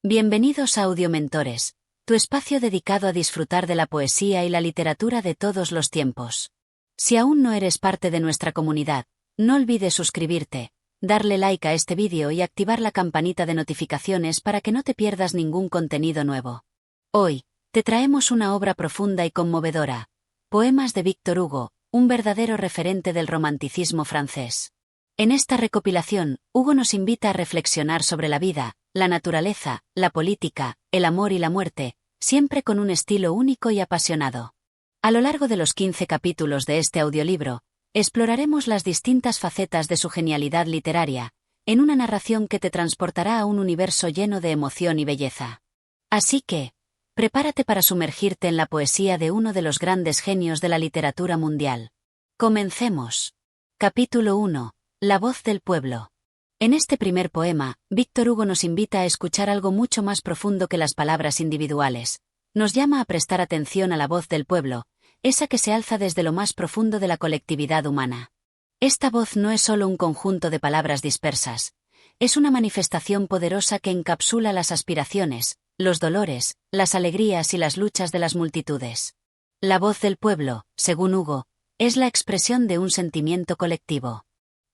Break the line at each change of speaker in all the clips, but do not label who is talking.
Bienvenidos a Audiomentores, tu espacio dedicado a disfrutar de la poesía y la literatura de todos los tiempos. Si aún no eres parte de nuestra comunidad, no olvides suscribirte, darle like a este vídeo y activar la campanita de notificaciones para que no te pierdas ningún contenido nuevo. Hoy, te traemos una obra profunda y conmovedora, Poemas de Víctor Hugo, un verdadero referente del romanticismo francés. En esta recopilación, Hugo nos invita a reflexionar sobre la vida, la naturaleza, la política, el amor y la muerte, siempre con un estilo único y apasionado. A lo largo de los 15 capítulos de este audiolibro, exploraremos las distintas facetas de su genialidad literaria, en una narración que te transportará a un universo lleno de emoción y belleza. Así que, prepárate para sumergirte en la poesía de uno de los grandes genios de la literatura mundial. Comencemos. Capítulo 1. La voz del pueblo. En este primer poema, Víctor Hugo nos invita a escuchar algo mucho más profundo que las palabras individuales. Nos llama a prestar atención a la voz del pueblo, esa que se alza desde lo más profundo de la colectividad humana. Esta voz no es solo un conjunto de palabras dispersas, es una manifestación poderosa que encapsula las aspiraciones, los dolores, las alegrías y las luchas de las multitudes. La voz del pueblo, según Hugo, es la expresión de un sentimiento colectivo.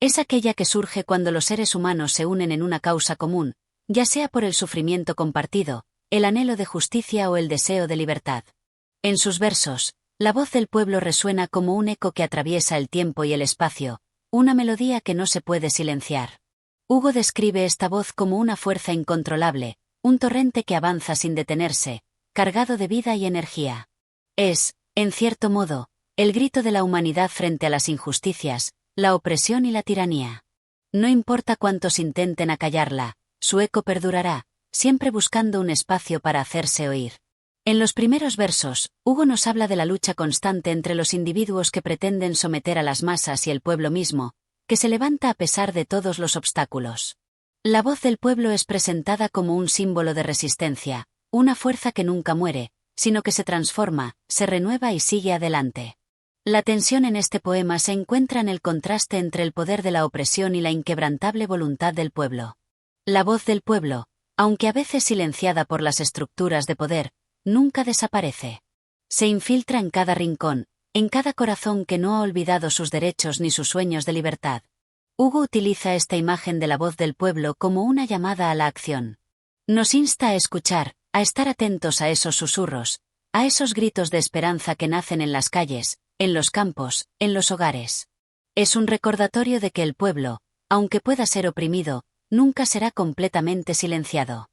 Es aquella que surge cuando los seres humanos se unen en una causa común, ya sea por el sufrimiento compartido, el anhelo de justicia o el deseo de libertad. En sus versos, la voz del pueblo resuena como un eco que atraviesa el tiempo y el espacio, una melodía que no se puede silenciar. Hugo describe esta voz como una fuerza incontrolable, un torrente que avanza sin detenerse, cargado de vida y energía. Es, en cierto modo, el grito de la humanidad frente a las injusticias, la opresión y la tiranía. No importa cuántos intenten acallarla, su eco perdurará, siempre buscando un espacio para hacerse oír. En los primeros versos, Hugo nos habla de la lucha constante entre los individuos que pretenden someter a las masas y el pueblo mismo, que se levanta a pesar de todos los obstáculos. La voz del pueblo es presentada como un símbolo de resistencia, una fuerza que nunca muere, sino que se transforma, se renueva y sigue adelante. La tensión en este poema se encuentra en el contraste entre el poder de la opresión y la inquebrantable voluntad del pueblo. La voz del pueblo, aunque a veces silenciada por las estructuras de poder, nunca desaparece. Se infiltra en cada rincón, en cada corazón que no ha olvidado sus derechos ni sus sueños de libertad. Hugo utiliza esta imagen de la voz del pueblo como una llamada a la acción. Nos insta a escuchar, a estar atentos a esos susurros, a esos gritos de esperanza que nacen en las calles, en los campos, en los hogares. Es un recordatorio de que el pueblo, aunque pueda ser oprimido, nunca será completamente silenciado.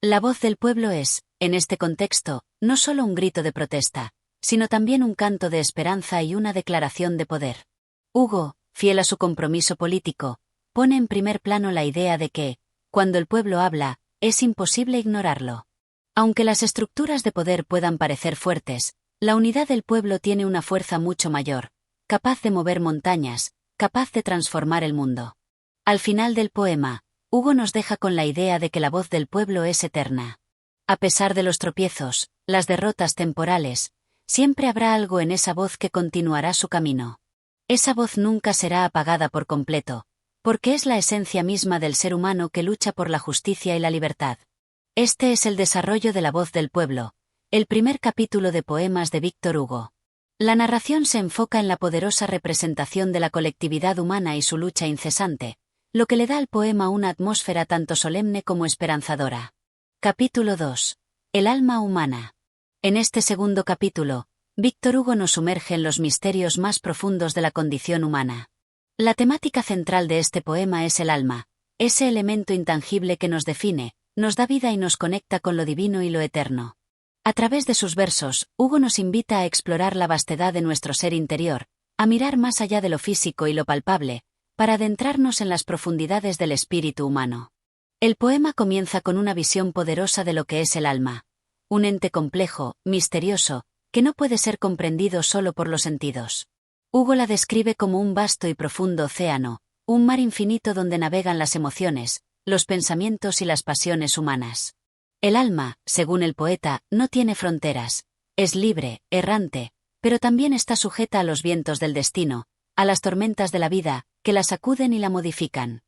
La voz del pueblo es, en este contexto, no solo un grito de protesta, sino también un canto de esperanza y una declaración de poder. Hugo, fiel a su compromiso político, pone en primer plano la idea de que, cuando el pueblo habla, es imposible ignorarlo. Aunque las estructuras de poder puedan parecer fuertes, la unidad del pueblo tiene una fuerza mucho mayor, capaz de mover montañas, capaz de transformar el mundo. Al final del poema, Hugo nos deja con la idea de que la voz del pueblo es eterna. A pesar de los tropiezos, las derrotas temporales, siempre habrá algo en esa voz que continuará su camino. Esa voz nunca será apagada por completo, porque es la esencia misma del ser humano que lucha por la justicia y la libertad. Este es el desarrollo de la voz del pueblo, el primer capítulo de Poemas de Víctor Hugo. La narración se enfoca en la poderosa representación de la colectividad humana y su lucha incesante, lo que le da al poema una atmósfera tanto solemne como esperanzadora. Capítulo 2. El alma humana. En este segundo capítulo, Víctor Hugo nos sumerge en los misterios más profundos de la condición humana. La temática central de este poema es el alma, ese elemento intangible que nos define, nos da vida y nos conecta con lo divino y lo eterno. A través de sus versos, Hugo nos invita a explorar la vastedad de nuestro ser interior, a mirar más allá de lo físico y lo palpable, para adentrarnos en las profundidades del espíritu humano. El poema comienza con una visión poderosa de lo que es el alma, un ente complejo, misterioso, que no puede ser comprendido solo por los sentidos. Hugo la describe como un vasto y profundo océano, un mar infinito donde navegan las emociones, los pensamientos y las pasiones humanas. El alma, según el poeta, no tiene fronteras, es libre, errante, pero también está sujeta a los vientos del destino, a las tormentas de la vida, que la sacuden y la modifican.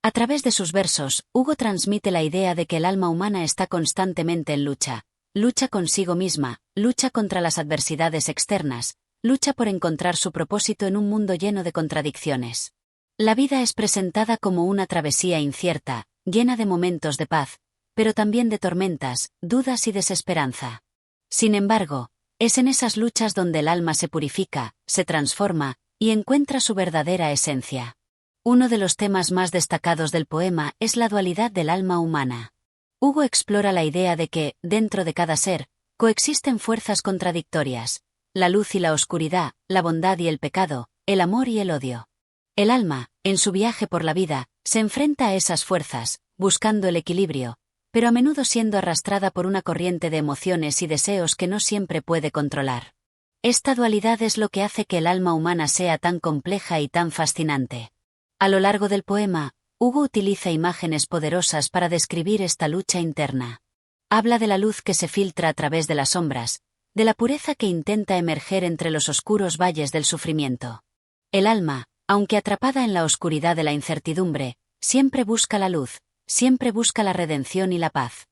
A través de sus versos, Hugo transmite la idea de que el alma humana está constantemente en lucha. Lucha consigo misma, lucha contra las adversidades externas, lucha por encontrar su propósito en un mundo lleno de contradicciones. La vida es presentada como una travesía incierta, llena de momentos de paz, pero también de tormentas, dudas y desesperanza. Sin embargo, es en esas luchas donde el alma se purifica, se transforma, y encuentra su verdadera esencia. Uno de los temas más destacados del poema es la dualidad del alma humana. Hugo explora la idea de que, dentro de cada ser, coexisten fuerzas contradictorias, la luz y la oscuridad, la bondad y el pecado, el amor y el odio. El alma, en su viaje por la vida, se enfrenta a esas fuerzas, buscando el equilibrio, pero a menudo siendo arrastrada por una corriente de emociones y deseos que no siempre puede controlar. Esta dualidad es lo que hace que el alma humana sea tan compleja y tan fascinante. A lo largo del poema, Hugo utiliza imágenes poderosas para describir esta lucha interna. Habla de la luz que se filtra a través de las sombras, de la pureza que intenta emerger entre los oscuros valles del sufrimiento. El alma, aunque atrapada en la oscuridad de la incertidumbre, siempre busca la luz, siempre busca la redención y la paz.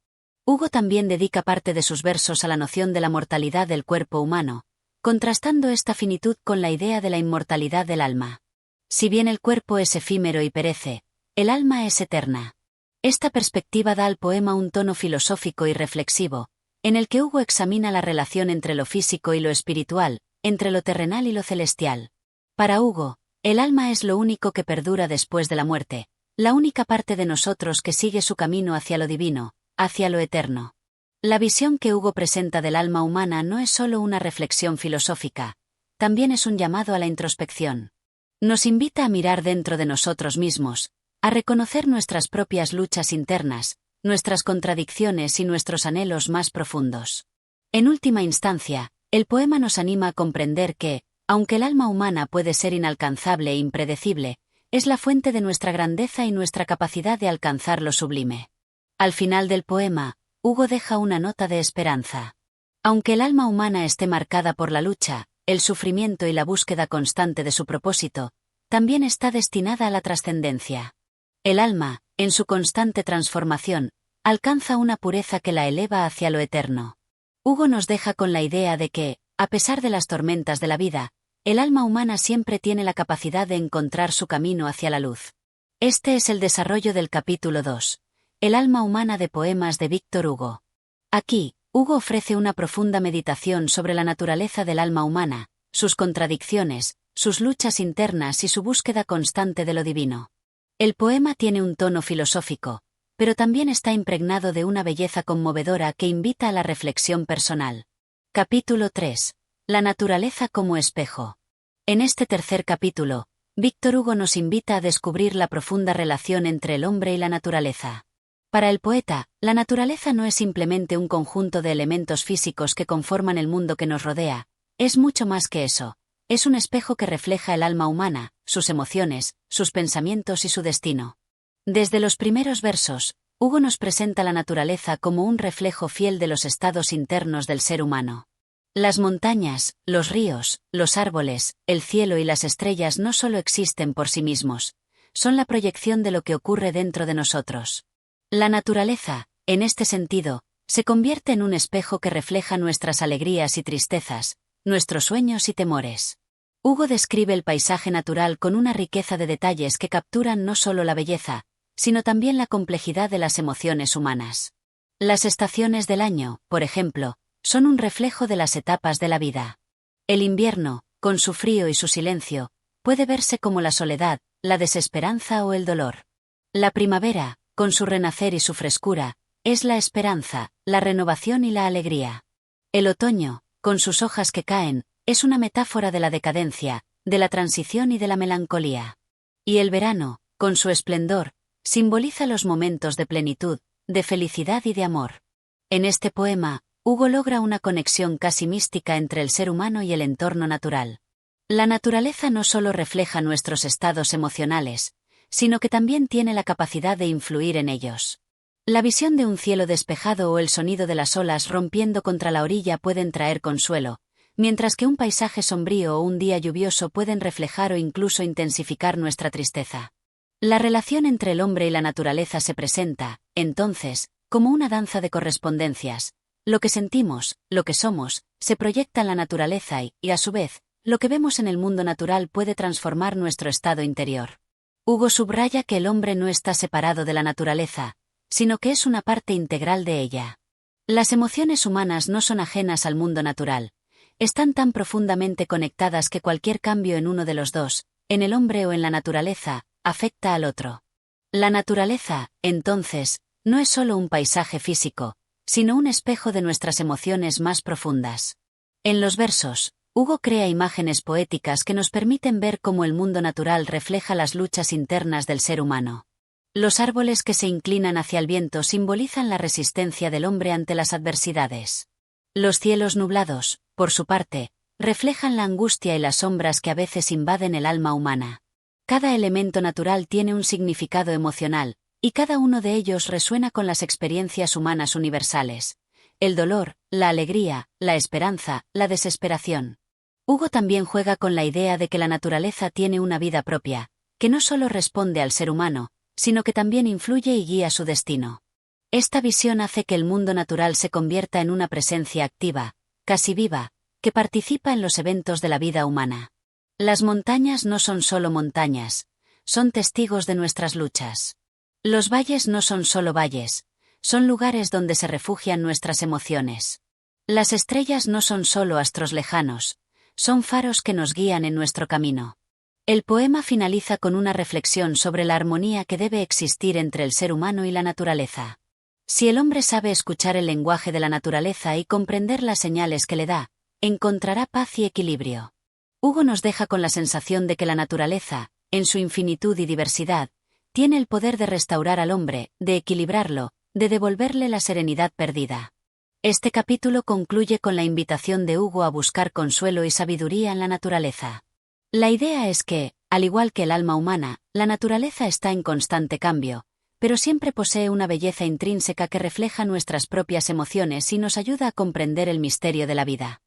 Hugo también dedica parte de sus versos a la noción de la mortalidad del cuerpo humano, contrastando esta finitud con la idea de la inmortalidad del alma. Si bien el cuerpo es efímero y perece, el alma es eterna. Esta perspectiva da al poema un tono filosófico y reflexivo, en el que Hugo examina la relación entre lo físico y lo espiritual, entre lo terrenal y lo celestial. Para Hugo, el alma es lo único que perdura después de la muerte, la única parte de nosotros que sigue su camino hacia lo divino, hacia lo eterno. La visión que Hugo presenta del alma humana no es solo una reflexión filosófica, también es un llamado a la introspección. Nos invita a mirar dentro de nosotros mismos, a reconocer nuestras propias luchas internas, nuestras contradicciones y nuestros anhelos más profundos. En última instancia, el poema nos anima a comprender que, aunque el alma humana puede ser inalcanzable e impredecible, es la fuente de nuestra grandeza y nuestra capacidad de alcanzar lo sublime. Al final del poema, Hugo deja una nota de esperanza. Aunque el alma humana esté marcada por la lucha, el sufrimiento y la búsqueda constante de su propósito, también está destinada a la trascendencia. El alma, en su constante transformación, alcanza una pureza que la eleva hacia lo eterno. Hugo nos deja con la idea de que, a pesar de las tormentas de la vida, el alma humana siempre tiene la capacidad de encontrar su camino hacia la luz. Este es el desarrollo del capítulo 2, El alma humana de poemas de Víctor Hugo. Aquí, Hugo ofrece una profunda meditación sobre la naturaleza del alma humana, sus contradicciones, sus luchas internas y su búsqueda constante de lo divino. El poema tiene un tono filosófico, pero también está impregnado de una belleza conmovedora que invita a la reflexión personal. Capítulo 3. La naturaleza como espejo. En este tercer capítulo, Víctor Hugo nos invita a descubrir la profunda relación entre el hombre y la naturaleza. Para el poeta, la naturaleza no es simplemente un conjunto de elementos físicos que conforman el mundo que nos rodea, es mucho más que eso. Es un espejo que refleja el alma humana, sus emociones, sus pensamientos y su destino. Desde los primeros versos, Hugo nos presenta la naturaleza como un reflejo fiel de los estados internos del ser humano. Las montañas, los ríos, los árboles, el cielo y las estrellas no solo existen por sí mismos, son la proyección de lo que ocurre dentro de nosotros. La naturaleza, en este sentido, se convierte en un espejo que refleja nuestras alegrías y tristezas, nuestros sueños y temores. Hugo describe el paisaje natural con una riqueza de detalles que capturan no solo la belleza, sino también la complejidad de las emociones humanas. Las estaciones del año, por ejemplo, son un reflejo de las etapas de la vida. El invierno, con su frío y su silencio, puede verse como la soledad, la desesperanza o el dolor. La primavera, con su renacer y su frescura, es la esperanza, la renovación y la alegría. El otoño, con sus hojas que caen, es una metáfora de la decadencia, de la transición y de la melancolía. Y el verano, con su esplendor, simboliza los momentos de plenitud, de felicidad y de amor. En este poema, Hugo logra una conexión casi mística entre el ser humano y el entorno natural. La naturaleza no solo refleja nuestros estados emocionales, sino que también tiene la capacidad de influir en ellos. La visión de un cielo despejado o el sonido de las olas rompiendo contra la orilla pueden traer consuelo, mientras que un paisaje sombrío o un día lluvioso pueden reflejar o incluso intensificar nuestra tristeza. La relación entre el hombre y la naturaleza se presenta, entonces, como una danza de correspondencias. Lo que sentimos, lo que somos, se proyecta en la naturaleza y, a su vez, lo que vemos en el mundo natural puede transformar nuestro estado interior. Hugo subraya que el hombre no está separado de la naturaleza, sino que es una parte integral de ella. Las emociones humanas no son ajenas al mundo natural. Están tan profundamente conectadas que cualquier cambio en uno de los dos, en el hombre o en la naturaleza, afecta al otro. La naturaleza, entonces, no es solo un paisaje físico, sino un espejo de nuestras emociones más profundas. En los versos, Hugo crea imágenes poéticas que nos permiten ver cómo el mundo natural refleja las luchas internas del ser humano. Los árboles que se inclinan hacia el viento simbolizan la resistencia del hombre ante las adversidades. Los cielos nublados, por su parte, reflejan la angustia y las sombras que a veces invaden el alma humana. Cada elemento natural tiene un significado emocional, y cada uno de ellos resuena con las experiencias humanas universales. El dolor, la alegría, la esperanza, la desesperación. Hugo también juega con la idea de que la naturaleza tiene una vida propia, que no solo responde al ser humano, sino que también influye y guía su destino. Esta visión hace que el mundo natural se convierta en una presencia activa, casi viva, que participa en los eventos de la vida humana. Las montañas no son solo montañas, son testigos de nuestras luchas. Los valles no son solo valles, son lugares donde se refugian nuestras emociones. Las estrellas no son solo astros lejanos, son faros que nos guían en nuestro camino. El poema finaliza con una reflexión sobre la armonía que debe existir entre el ser humano y la naturaleza. Si el hombre sabe escuchar el lenguaje de la naturaleza y comprender las señales que le da, encontrará paz y equilibrio. Hugo nos deja con la sensación de que la naturaleza, en su infinitud y diversidad, tiene el poder de restaurar al hombre, de equilibrarlo, de devolverle la serenidad perdida. Este capítulo concluye con la invitación de Hugo a buscar consuelo y sabiduría en la naturaleza. La idea es que, al igual que el alma humana, la naturaleza está en constante cambio, pero siempre posee una belleza intrínseca que refleja nuestras propias emociones y nos ayuda a comprender el misterio de la vida.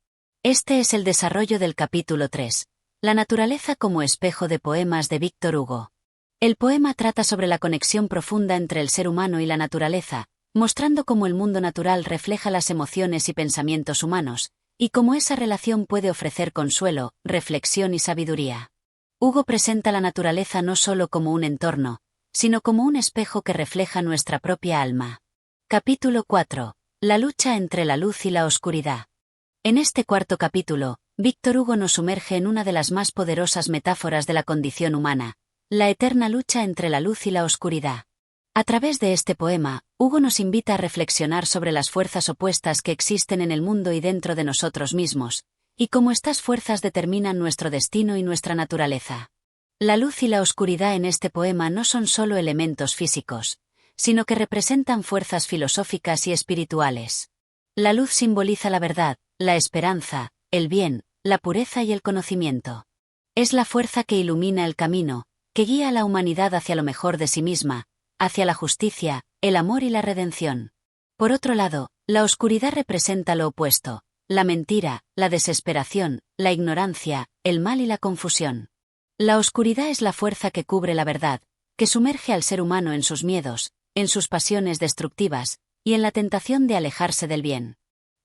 Este es el desarrollo del capítulo 3, La naturaleza como espejo de poemas de Víctor Hugo. El poema trata sobre la conexión profunda entre el ser humano y la naturaleza, mostrando cómo el mundo natural refleja las emociones y pensamientos humanos, y cómo esa relación puede ofrecer consuelo, reflexión y sabiduría. Hugo presenta la naturaleza no solo como un entorno, sino como un espejo que refleja nuestra propia alma. Capítulo 4. La lucha entre la luz y la oscuridad. En este cuarto capítulo, Víctor Hugo nos sumerge en una de las más poderosas metáforas de la condición humana, la eterna lucha entre la luz y la oscuridad. A través de este poema, Hugo nos invita a reflexionar sobre las fuerzas opuestas que existen en el mundo y dentro de nosotros mismos, y cómo estas fuerzas determinan nuestro destino y nuestra naturaleza. La luz y la oscuridad en este poema no son solo elementos físicos, sino que representan fuerzas filosóficas y espirituales. La luz simboliza la verdad, la esperanza, el bien, la pureza y el conocimiento. Es la fuerza que ilumina el camino, que guía a la humanidad hacia lo mejor de sí misma, hacia la justicia, el amor y la redención. Por otro lado, la oscuridad representa lo opuesto, la mentira, la desesperación, la ignorancia, el mal y la confusión. La oscuridad es la fuerza que cubre la verdad, que sumerge al ser humano en sus miedos, en sus pasiones destructivas, y en la tentación de alejarse del bien.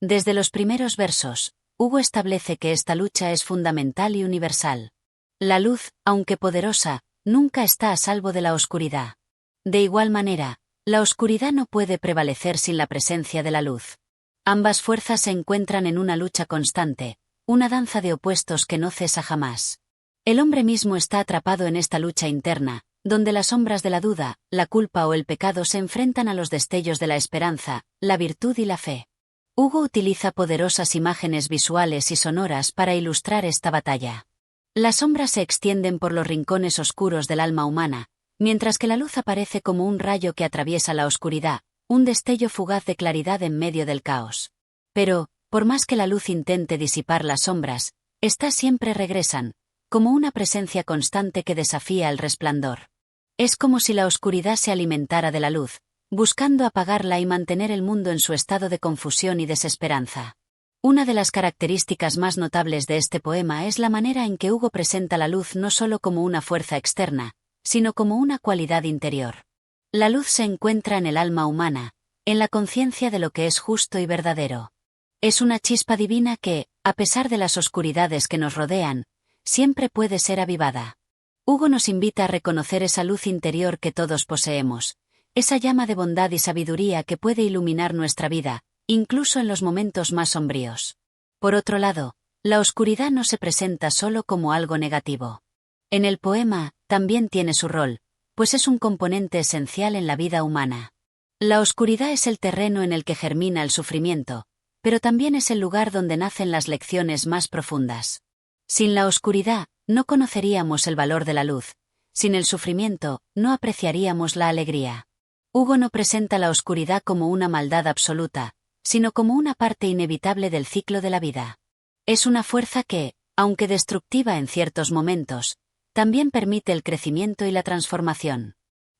Desde los primeros versos, Hugo establece que esta lucha es fundamental y universal. La luz, aunque poderosa, nunca está a salvo de la oscuridad. De igual manera, la oscuridad no puede prevalecer sin la presencia de la luz. Ambas fuerzas se encuentran en una lucha constante, una danza de opuestos que no cesa jamás. El hombre mismo está atrapado en esta lucha interna, donde las sombras de la duda, la culpa o el pecado se enfrentan a los destellos de la esperanza, la virtud y la fe. Hugo utiliza poderosas imágenes visuales y sonoras para ilustrar esta batalla. Las sombras se extienden por los rincones oscuros del alma humana, mientras que la luz aparece como un rayo que atraviesa la oscuridad, un destello fugaz de claridad en medio del caos. Pero, por más que la luz intente disipar las sombras, éstas siempre regresan, como una presencia constante que desafía el resplandor. Es como si la oscuridad se alimentara de la luz, buscando apagarla y mantener el mundo en su estado de confusión y desesperanza. Una de las características más notables de este poema es la manera en que Hugo presenta la luz no solo como una fuerza externa, sino como una cualidad interior. La luz se encuentra en el alma humana, en la conciencia de lo que es justo y verdadero. Es una chispa divina que, a pesar de las oscuridades que nos rodean, siempre puede ser avivada. Hugo nos invita a reconocer esa luz interior que todos poseemos, esa llama de bondad y sabiduría que puede iluminar nuestra vida, incluso en los momentos más sombríos. Por otro lado, la oscuridad no se presenta solo como algo negativo. En el poema, también tiene su rol, pues es un componente esencial en la vida humana. La oscuridad es el terreno en el que germina el sufrimiento, pero también es el lugar donde nacen las lecciones más profundas. Sin la oscuridad, no conoceríamos el valor de la luz. Sin el sufrimiento, no apreciaríamos la alegría. Hugo no presenta la oscuridad como una maldad absoluta, sino como una parte inevitable del ciclo de la vida. Es una fuerza que, aunque destructiva en ciertos momentos, también permite el crecimiento y la transformación.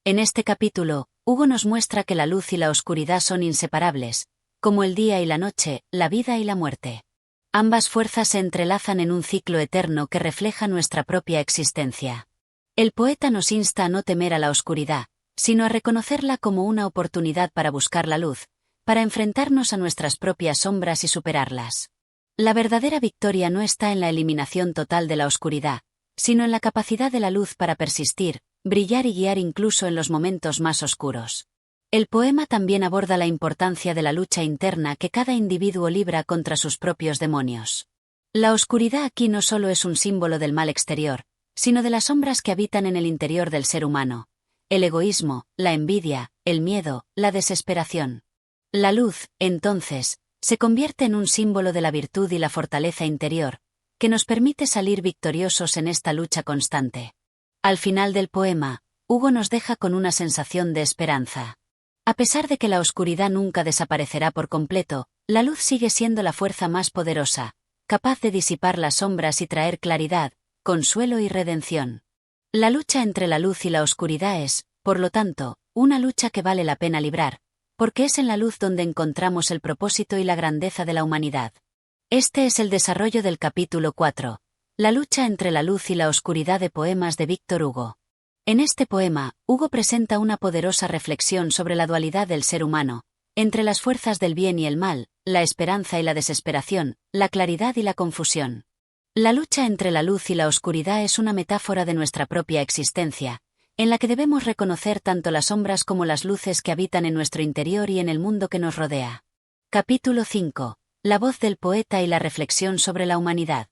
En este capítulo, Hugo nos muestra que la luz y la oscuridad son inseparables, como el día y la noche, la vida y la muerte. Ambas fuerzas se entrelazan en un ciclo eterno que refleja nuestra propia existencia. El poeta nos insta a no temer a la oscuridad, sino a reconocerla como una oportunidad para buscar la luz, para enfrentarnos a nuestras propias sombras y superarlas. La verdadera victoria no está en la eliminación total de la oscuridad, sino en la capacidad de la luz para persistir, brillar y guiar incluso en los momentos más oscuros. El poema también aborda la importancia de la lucha interna que cada individuo libra contra sus propios demonios. La oscuridad aquí no solo es un símbolo del mal exterior, sino de las sombras que habitan en el interior del ser humano: el egoísmo, la envidia, el miedo, la desesperación. La luz, entonces, se convierte en un símbolo de la virtud y la fortaleza interior, que nos permite salir victoriosos en esta lucha constante. Al final del poema, Hugo nos deja con una sensación de esperanza. A pesar de que la oscuridad nunca desaparecerá por completo, la luz sigue siendo la fuerza más poderosa, capaz de disipar las sombras y traer claridad, consuelo y redención. La lucha entre la luz y la oscuridad es, por lo tanto, una lucha que vale la pena librar, porque es en la luz donde encontramos el propósito y la grandeza de la humanidad. Este es el desarrollo del capítulo 4, la lucha entre la luz y la oscuridad, de Poemas de Víctor Hugo. En este poema, Hugo presenta una poderosa reflexión sobre la dualidad del ser humano, entre las fuerzas del bien y el mal, la esperanza y la desesperación, la claridad y la confusión. La lucha entre la luz y la oscuridad es una metáfora de nuestra propia existencia, en la que debemos reconocer tanto las sombras como las luces que habitan en nuestro interior y en el mundo que nos rodea. Capítulo 5. La voz del poeta y la reflexión sobre la humanidad.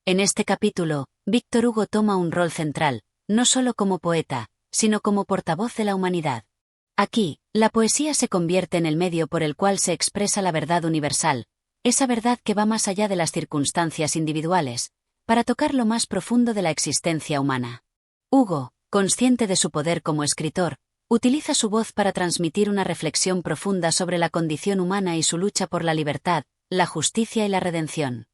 En este capítulo, Víctor Hugo toma un rol central, no solo como poeta, sino como portavoz de la humanidad. Aquí, la poesía se convierte en el medio por el cual se expresa la verdad universal, esa verdad que va más allá de las circunstancias individuales, para tocar lo más profundo de la existencia humana. Hugo, consciente de su poder como escritor, utiliza su voz para transmitir una reflexión profunda sobre la condición humana y su lucha por la libertad, la justicia y la redención.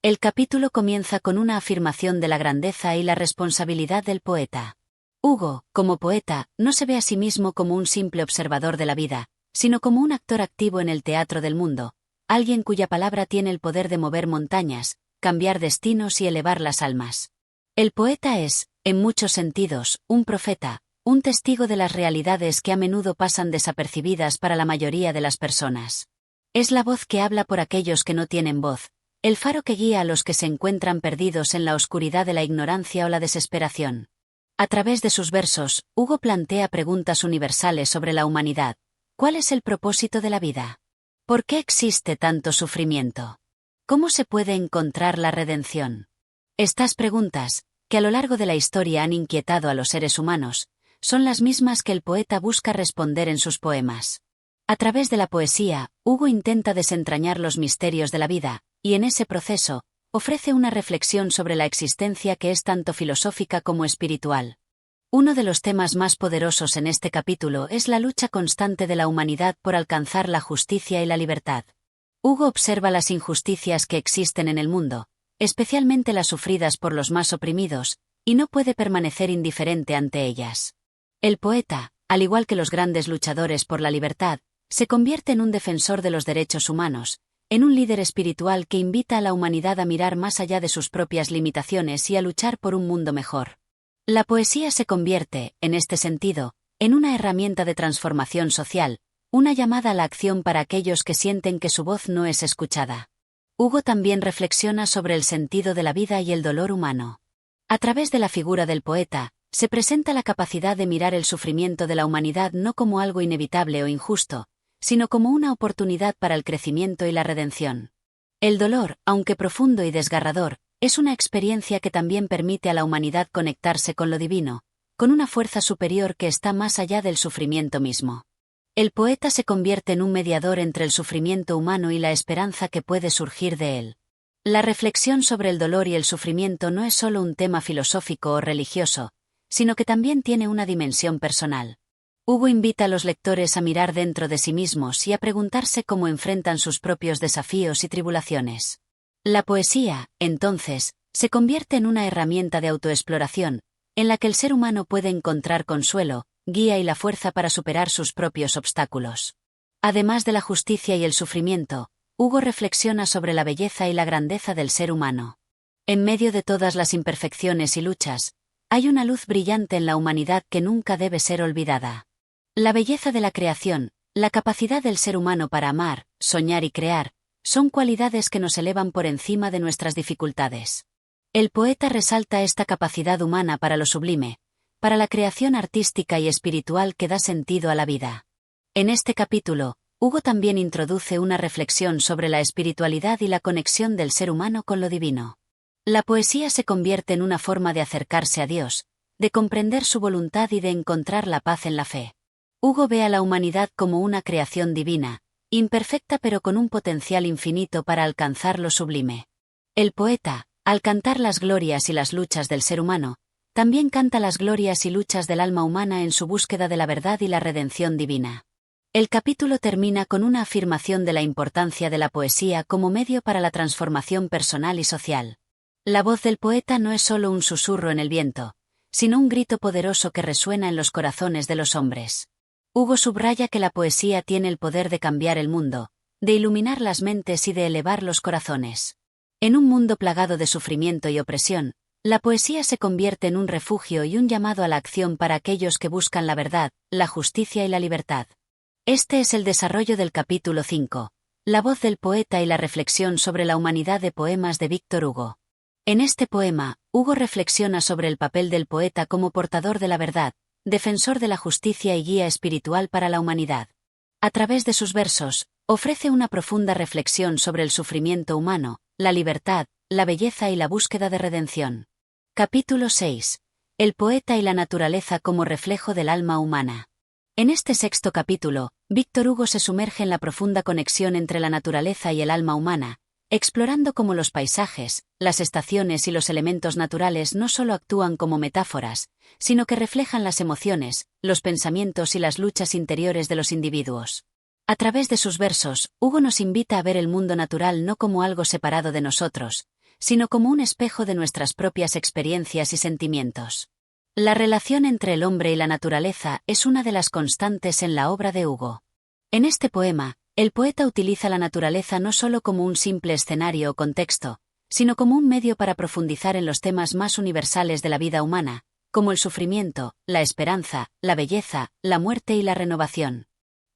El capítulo comienza con una afirmación de la grandeza y la responsabilidad del poeta. Hugo, como poeta, no se ve a sí mismo como un simple observador de la vida, sino como un actor activo en el teatro del mundo, alguien cuya palabra tiene el poder de mover montañas, cambiar destinos y elevar las almas. El poeta es, en muchos sentidos, un profeta, un testigo de las realidades que a menudo pasan desapercibidas para la mayoría de las personas. Es la voz que habla por aquellos que no tienen voz, el faro que guía a los que se encuentran perdidos en la oscuridad de la ignorancia o la desesperación. A través de sus versos, Hugo plantea preguntas universales sobre la humanidad. ¿Cuál es el propósito de la vida? ¿Por qué existe tanto sufrimiento? ¿Cómo se puede encontrar la redención? Estas preguntas, que a lo largo de la historia han inquietado a los seres humanos, son las mismas que el poeta busca responder en sus poemas. A través de la poesía, Hugo intenta desentrañar los misterios de la vida, y en ese proceso, ofrece una reflexión sobre la existencia que es tanto filosófica como espiritual. Uno de los temas más poderosos en este capítulo es la lucha constante de la humanidad por alcanzar la justicia y la libertad. Hugo observa las injusticias que existen en el mundo, especialmente las sufridas por los más oprimidos, y no puede permanecer indiferente ante ellas. El poeta, al igual que los grandes luchadores por la libertad, se convierte en un defensor de los derechos humanos, en un líder espiritual que invita a la humanidad a mirar más allá de sus propias limitaciones y a luchar por un mundo mejor. La poesía se convierte, en este sentido, en una herramienta de transformación social, una llamada a la acción para aquellos que sienten que su voz no es escuchada. Hugo también reflexiona sobre el sentido de la vida y el dolor humano. A través de la figura del poeta, se presenta la capacidad de mirar el sufrimiento de la humanidad no como algo inevitable o injusto, sino como una oportunidad para el crecimiento y la redención. El dolor, aunque profundo y desgarrador, es una experiencia que también permite a la humanidad conectarse con lo divino, con una fuerza superior que está más allá del sufrimiento mismo. El poeta se convierte en un mediador entre el sufrimiento humano y la esperanza que puede surgir de él. La reflexión sobre el dolor y el sufrimiento no es solo un tema filosófico o religioso, sino que también tiene una dimensión personal. Hugo invita a los lectores a mirar dentro de sí mismos y a preguntarse cómo enfrentan sus propios desafíos y tribulaciones. La poesía, entonces, se convierte en una herramienta de autoexploración, en la que el ser humano puede encontrar consuelo, guía y la fuerza para superar sus propios obstáculos. Además de la justicia y el sufrimiento, Hugo reflexiona sobre la belleza y la grandeza del ser humano. En medio de todas las imperfecciones y luchas, hay una luz brillante en la humanidad que nunca debe ser olvidada. La belleza de la creación, la capacidad del ser humano para amar, soñar y crear, son cualidades que nos elevan por encima de nuestras dificultades. El poeta resalta esta capacidad humana para lo sublime, para la creación artística y espiritual que da sentido a la vida. En este capítulo, Hugo también introduce una reflexión sobre la espiritualidad y la conexión del ser humano con lo divino. La poesía se convierte en una forma de acercarse a Dios, de comprender su voluntad y de encontrar la paz en la fe. Hugo ve a la humanidad como una creación divina, imperfecta pero con un potencial infinito para alcanzar lo sublime. El poeta, al cantar las glorias y las luchas del ser humano, también canta las glorias y luchas del alma humana en su búsqueda de la verdad y la redención divina. El capítulo termina con una afirmación de la importancia de la poesía como medio para la transformación personal y social. La voz del poeta no es solo un susurro en el viento, sino un grito poderoso que resuena en los corazones de los hombres. Hugo subraya que la poesía tiene el poder de cambiar el mundo, de iluminar las mentes y de elevar los corazones. En un mundo plagado de sufrimiento y opresión, la poesía se convierte en un refugio y un llamado a la acción para aquellos que buscan la verdad, la justicia y la libertad. Este es el desarrollo del capítulo 5, la voz del poeta y la reflexión sobre la humanidad de poemas de Víctor Hugo. En este poema, Hugo reflexiona sobre el papel del poeta como portador de la verdad, defensor de la justicia y guía espiritual para la humanidad. A través de sus versos, ofrece una profunda reflexión sobre el sufrimiento humano, la libertad, la belleza y la búsqueda de redención. Capítulo 6. El poeta y la naturaleza como reflejo del alma humana. En este sexto capítulo, Víctor Hugo se sumerge en la profunda conexión entre la naturaleza y el alma humana, explorando cómo los paisajes, las estaciones y los elementos naturales no solo actúan como metáforas, sino que reflejan las emociones, los pensamientos y las luchas interiores de los individuos. A través de sus versos, Hugo nos invita a ver el mundo natural no como algo separado de nosotros, sino como un espejo de nuestras propias experiencias y sentimientos. La relación entre el hombre y la naturaleza es una de las constantes en la obra de Hugo. En este poema, el poeta utiliza la naturaleza no solo como un simple escenario o contexto, sino como un medio para profundizar en los temas más universales de la vida humana, como el sufrimiento, la esperanza, la belleza, la muerte y la renovación.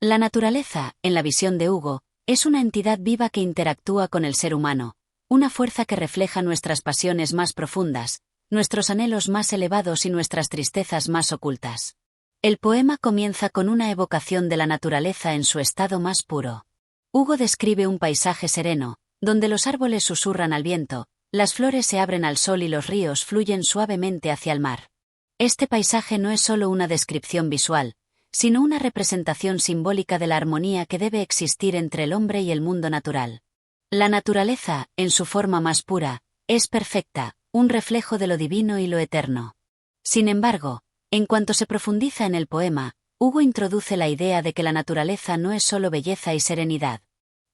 La naturaleza, en la visión de Hugo, es una entidad viva que interactúa con el ser humano, una fuerza que refleja nuestras pasiones más profundas, nuestros anhelos más elevados y nuestras tristezas más ocultas. El poema comienza con una evocación de la naturaleza en su estado más puro. Hugo describe un paisaje sereno, donde los árboles susurran al viento, las flores se abren al sol y los ríos fluyen suavemente hacia el mar. Este paisaje no es solo una descripción visual, sino una representación simbólica de la armonía que debe existir entre el hombre y el mundo natural. La naturaleza, en su forma más pura, es perfecta, un reflejo de lo divino y lo eterno. Sin embargo, en cuanto se profundiza en el poema, Hugo introduce la idea de que la naturaleza no es solo belleza y serenidad.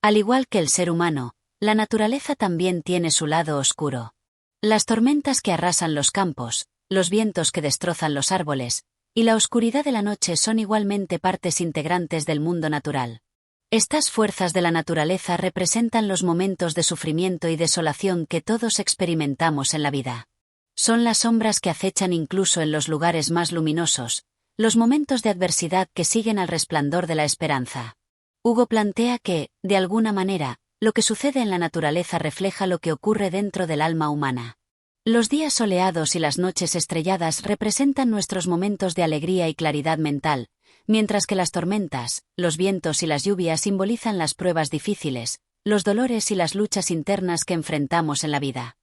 Al igual que el ser humano, la naturaleza también tiene su lado oscuro. Las tormentas que arrasan los campos, los vientos que destrozan los árboles, y la oscuridad de la noche son igualmente partes integrantes del mundo natural. Estas fuerzas de la naturaleza representan los momentos de sufrimiento y desolación que todos experimentamos en la vida. Son las sombras que acechan incluso en los lugares más luminosos, los momentos de adversidad que siguen al resplandor de la esperanza. Hugo plantea que, de alguna manera, lo que sucede en la naturaleza refleja lo que ocurre dentro del alma humana. Los días soleados y las noches estrelladas representan nuestros momentos de alegría y claridad mental, mientras que las tormentas, los vientos y las lluvias simbolizan las pruebas difíciles, los dolores y las luchas internas que enfrentamos en la vida.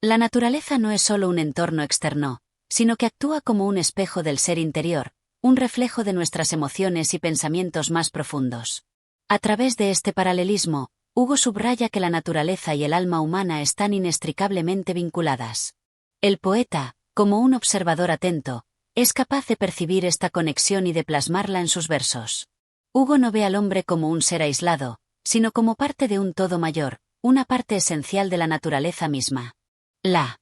La naturaleza no es solo un entorno externo, sino que actúa como un espejo del ser interior, un reflejo de nuestras emociones y pensamientos más profundos. A través de este paralelismo, Hugo subraya que la naturaleza y el alma humana están inextricablemente vinculadas. El poeta, como un observador atento, es capaz de percibir esta conexión y de plasmarla en sus versos. Hugo no ve al hombre como un ser aislado, sino como parte de un todo mayor, una parte esencial de la naturaleza misma. La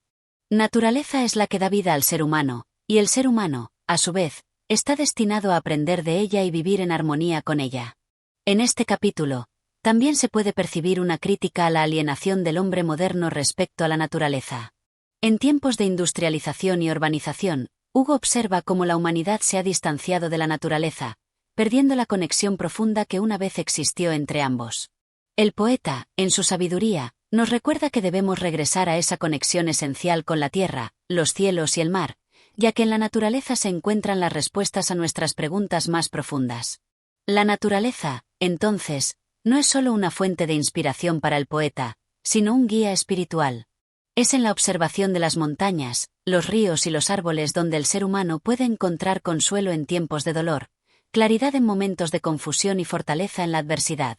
naturaleza es la que da vida al ser humano, y el ser humano, a su vez, está destinado a aprender de ella y vivir en armonía con ella. En este capítulo, también se puede percibir una crítica a la alienación del hombre moderno respecto a la naturaleza. En tiempos de industrialización y urbanización, Hugo observa cómo la humanidad se ha distanciado de la naturaleza, perdiendo la conexión profunda que una vez existió entre ambos. El poeta, en su sabiduría, nos recuerda que debemos regresar a esa conexión esencial con la tierra, los cielos y el mar, ya que en la naturaleza se encuentran las respuestas a nuestras preguntas más profundas. La naturaleza, entonces, no es solo una fuente de inspiración para el poeta, sino un guía espiritual. Es en la observación de las montañas, los ríos y los árboles donde el ser humano puede encontrar consuelo en tiempos de dolor, claridad en momentos de confusión y fortaleza en la adversidad.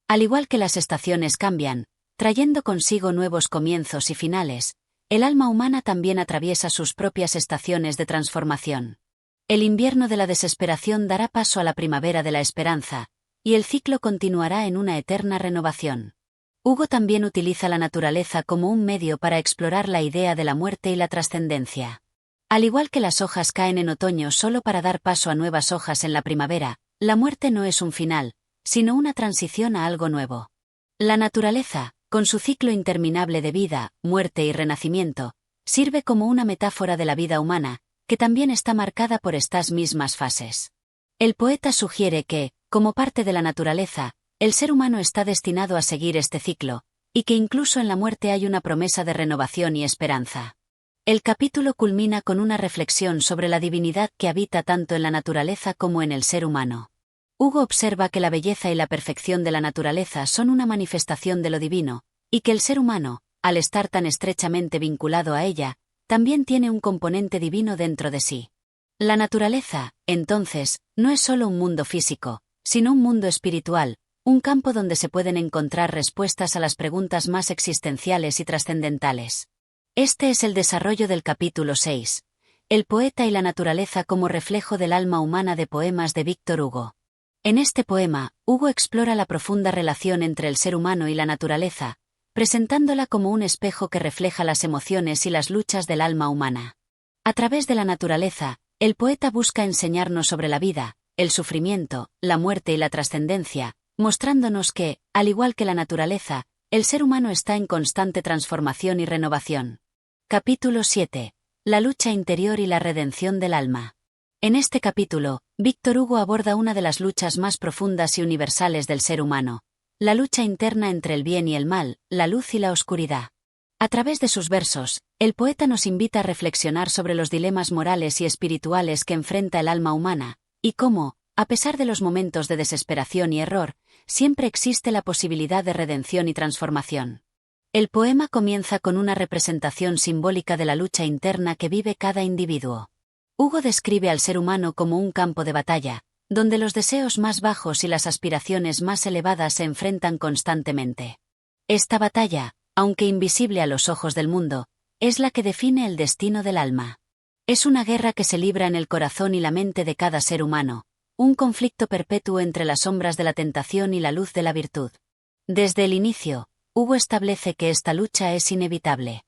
Al igual que las estaciones cambian, trayendo consigo nuevos comienzos y finales, el alma humana también atraviesa sus propias estaciones de transformación. El invierno de la desesperación dará paso a la primavera de la esperanza, y el ciclo continuará en una eterna renovación. Hugo también utiliza la naturaleza como un medio para explorar la idea de la muerte y la trascendencia. Al igual que las hojas caen en otoño solo para dar paso a nuevas hojas en la primavera, la muerte no es un final, sino una transición a algo nuevo. La naturaleza, con su ciclo interminable de vida, muerte y renacimiento, sirve como una metáfora de la vida humana, que también está marcada por estas mismas fases. El poeta sugiere que, como parte de la naturaleza, el ser humano está destinado a seguir este ciclo, y que incluso en la muerte hay una promesa de renovación y esperanza. El capítulo culmina con una reflexión sobre la divinidad que habita tanto en la naturaleza como en el ser humano. Hugo observa que la belleza y la perfección de la naturaleza son una manifestación de lo divino, y que el ser humano, al estar tan estrechamente vinculado a ella, también tiene un componente divino dentro de sí. La naturaleza, entonces, no es solo un mundo físico, sino un mundo espiritual, un campo donde se pueden encontrar respuestas a las preguntas más existenciales y trascendentales. Este es el desarrollo del capítulo 6, El poeta y la naturaleza como reflejo del alma humana de Poemas de Víctor Hugo. En este poema, Hugo explora la profunda relación entre el ser humano y la naturaleza, presentándola como un espejo que refleja las emociones y las luchas del alma humana. A través de la naturaleza, el poeta busca enseñarnos sobre la vida, el sufrimiento, la muerte y la trascendencia, mostrándonos que, al igual que la naturaleza, el ser humano está en constante transformación y renovación. Capítulo 7. La lucha interior y la redención del alma. En este capítulo, Víctor Hugo aborda una de las luchas más profundas y universales del ser humano, la lucha interna entre el bien y el mal, la luz y la oscuridad. A través de sus versos, el poeta nos invita a reflexionar sobre los dilemas morales y espirituales que enfrenta el alma humana, y cómo, a pesar de los momentos de desesperación y error, siempre existe la posibilidad de redención y transformación. El poema comienza con una representación simbólica de la lucha interna que vive cada individuo. Hugo describe al ser humano como un campo de batalla, donde los deseos más bajos y las aspiraciones más elevadas se enfrentan constantemente. Esta batalla, aunque invisible a los ojos del mundo, es la que define el destino del alma. Es una guerra que se libra en el corazón y la mente de cada ser humano, un conflicto perpetuo entre las sombras de la tentación y la luz de la virtud. Desde el inicio, Hugo establece que esta lucha es inevitable.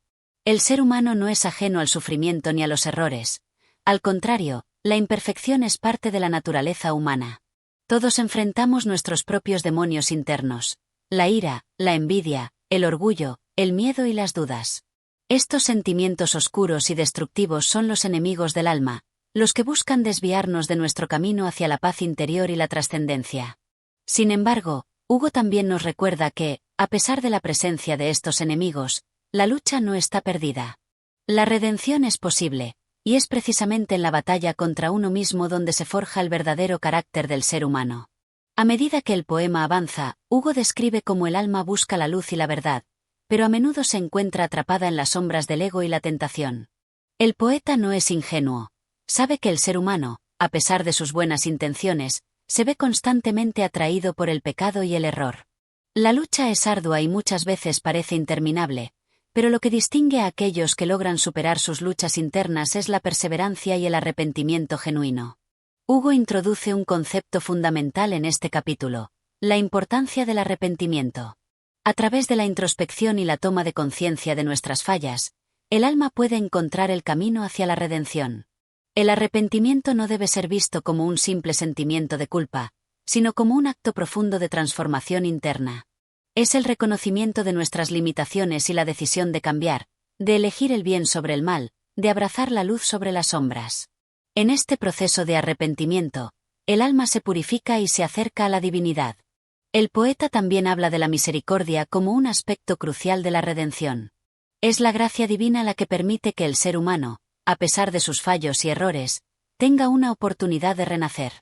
El ser humano no es ajeno al sufrimiento ni a los errores. Al contrario, la imperfección es parte de la naturaleza humana. Todos enfrentamos nuestros propios demonios internos, la ira, la envidia, el orgullo, el miedo y las dudas. Estos sentimientos oscuros y destructivos son los enemigos del alma, los que buscan desviarnos de nuestro camino hacia la paz interior y la trascendencia. Sin embargo, Hugo también nos recuerda que, a pesar de la presencia de estos enemigos, la lucha no está perdida. La redención es posible, y es precisamente en la batalla contra uno mismo donde se forja el verdadero carácter del ser humano. A medida que el poema avanza, Hugo describe cómo el alma busca la luz y la verdad, pero a menudo se encuentra atrapada en las sombras del ego y la tentación. El poeta no es ingenuo. Sabe que el ser humano, a pesar de sus buenas intenciones, se ve constantemente atraído por el pecado y el error. La lucha es ardua y muchas veces parece interminable, pero lo que distingue a aquellos que logran superar sus luchas internas es la perseverancia y el arrepentimiento genuino. Hugo introduce un concepto fundamental en este capítulo: la importancia del arrepentimiento. A través de la introspección y la toma de conciencia de nuestras fallas, el alma puede encontrar el camino hacia la redención. El arrepentimiento no debe ser visto como un simple sentimiento de culpa, sino como un acto profundo de transformación interna. Es el reconocimiento de nuestras limitaciones y la decisión de cambiar, de elegir el bien sobre el mal, de abrazar la luz sobre las sombras. En este proceso de arrepentimiento, el alma se purifica y se acerca a la divinidad. El poeta también habla de la misericordia como un aspecto crucial de la redención. Es la gracia divina la que permite que el ser humano, a pesar de sus fallos y errores, tenga una oportunidad de renacer.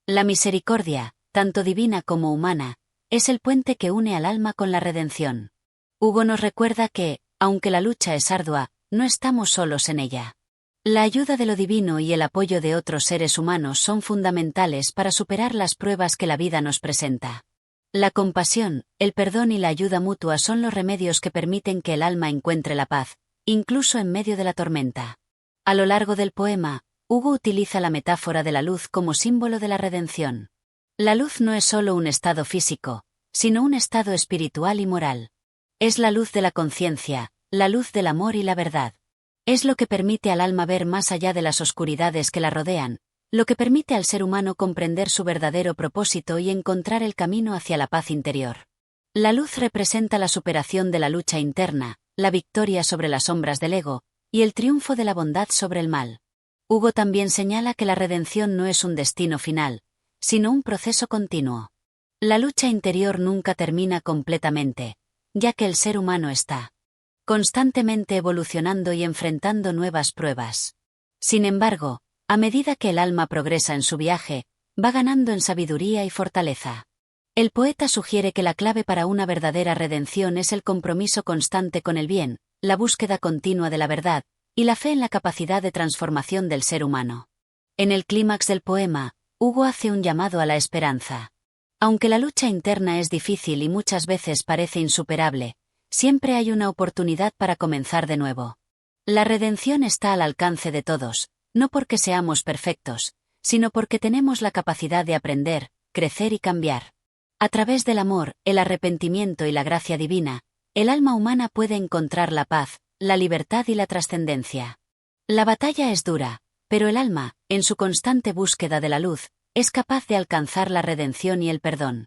La misericordia, tanto divina como humana, es el puente que une al alma con la redención. Hugo nos recuerda que, aunque la lucha es ardua, no estamos solos en ella. La ayuda de lo divino y el apoyo de otros seres humanos son fundamentales para superar las pruebas que la vida nos presenta. La compasión, el perdón y la ayuda mutua son los remedios que permiten que el alma encuentre la paz, incluso en medio de la tormenta. A lo largo del poema, Hugo utiliza la metáfora de la luz como símbolo de la redención. La luz no es solo un estado físico, sino un estado espiritual y moral. Es la luz de la conciencia, la luz del amor y la verdad. Es lo que permite al alma ver más allá de las oscuridades que la rodean, lo que permite al ser humano comprender su verdadero propósito y encontrar el camino hacia la paz interior. La luz representa la superación de la lucha interna, la victoria sobre las sombras del ego, y el triunfo de la bondad sobre el mal. Hugo también señala que la redención no es un destino final, sino un proceso continuo. La lucha interior nunca termina completamente, ya que el ser humano está constantemente evolucionando y enfrentando nuevas pruebas. Sin embargo, a medida que el alma progresa en su viaje, va ganando en sabiduría y fortaleza. El poeta sugiere que la clave para una verdadera redención es el compromiso constante con el bien, la búsqueda continua de la verdad, y la fe en la capacidad de transformación del ser humano. En el clímax del poema, Hugo hace un llamado a la esperanza. Aunque la lucha interna es difícil y muchas veces parece insuperable, siempre hay una oportunidad para comenzar de nuevo. La redención está al alcance de todos, no porque seamos perfectos, sino porque tenemos la capacidad de aprender, crecer y cambiar. A través del amor, el arrepentimiento y la gracia divina, el alma humana puede encontrar la paz, la libertad y la trascendencia. La batalla es dura, pero el alma, en su constante búsqueda de la luz, es capaz de alcanzar la redención y el perdón.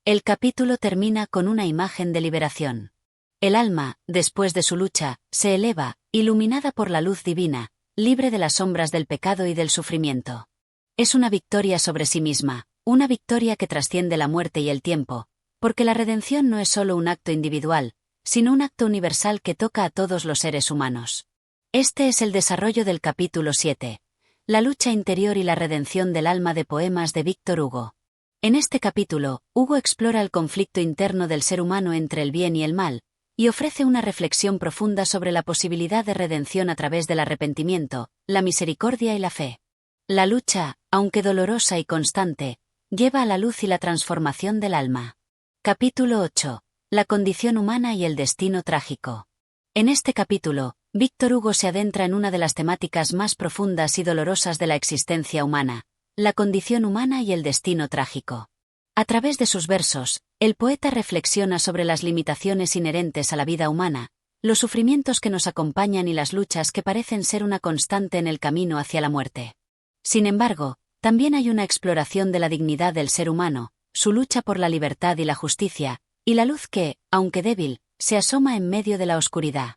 El capítulo termina con una imagen de liberación. El alma, después de su lucha, se eleva, iluminada por la luz divina, libre de las sombras del pecado y del sufrimiento. Es una victoria sobre sí misma, una victoria que trasciende la muerte y el tiempo, porque la redención no es solo un acto individual, sino un acto universal que toca a todos los seres humanos. Este es el desarrollo del capítulo 7, la lucha interior y la redención del alma, de poemas de Víctor Hugo. En este capítulo, Hugo explora el conflicto interno del ser humano entre el bien y el mal, y ofrece una reflexión profunda sobre la posibilidad de redención a través del arrepentimiento, la misericordia y la fe. La lucha, aunque dolorosa y constante, lleva a la luz y la transformación del alma. Capítulo 8. La condición humana y el destino trágico. En este capítulo, Víctor Hugo se adentra en una de las temáticas más profundas y dolorosas de la existencia humana, la condición humana y el destino trágico. A través de sus versos, el poeta reflexiona sobre las limitaciones inherentes a la vida humana, los sufrimientos que nos acompañan y las luchas que parecen ser una constante en el camino hacia la muerte. Sin embargo, también hay una exploración de la dignidad del ser humano, su lucha por la libertad y la justicia, y la luz que, aunque débil, se asoma en medio de la oscuridad.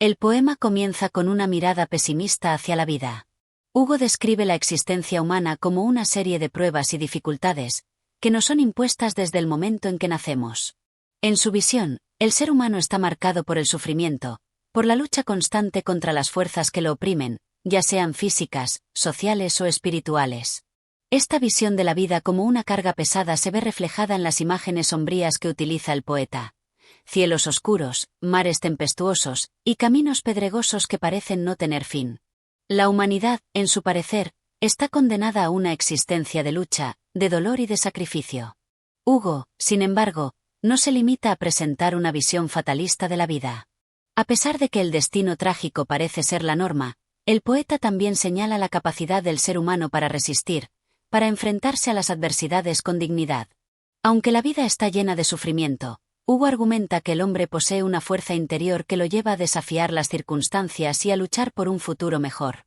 El poema comienza con una mirada pesimista hacia la vida. Hugo describe la existencia humana como una serie de pruebas y dificultades, que nos son impuestas desde el momento en que nacemos. En su visión, el ser humano está marcado por el sufrimiento, por la lucha constante contra las fuerzas que lo oprimen, ya sean físicas, sociales o espirituales. Esta visión de la vida como una carga pesada se ve reflejada en las imágenes sombrías que utiliza el poeta. Cielos oscuros, mares tempestuosos, y caminos pedregosos que parecen no tener fin. La humanidad, en su parecer, está condenada a una existencia de lucha, de dolor y de sacrificio. Hugo, sin embargo, no se limita a presentar una visión fatalista de la vida. A pesar de que el destino trágico parece ser la norma, el poeta también señala la capacidad del ser humano para resistir, para enfrentarse a las adversidades con dignidad. Aunque la vida está llena de sufrimiento, Hugo argumenta que el hombre posee una fuerza interior que lo lleva a desafiar las circunstancias y a luchar por un futuro mejor.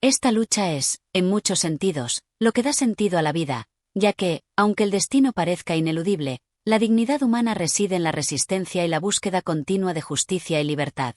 Esta lucha es, en muchos sentidos, lo que da sentido a la vida, ya que, aunque el destino parezca ineludible, la dignidad humana reside en la resistencia y la búsqueda continua de justicia y libertad.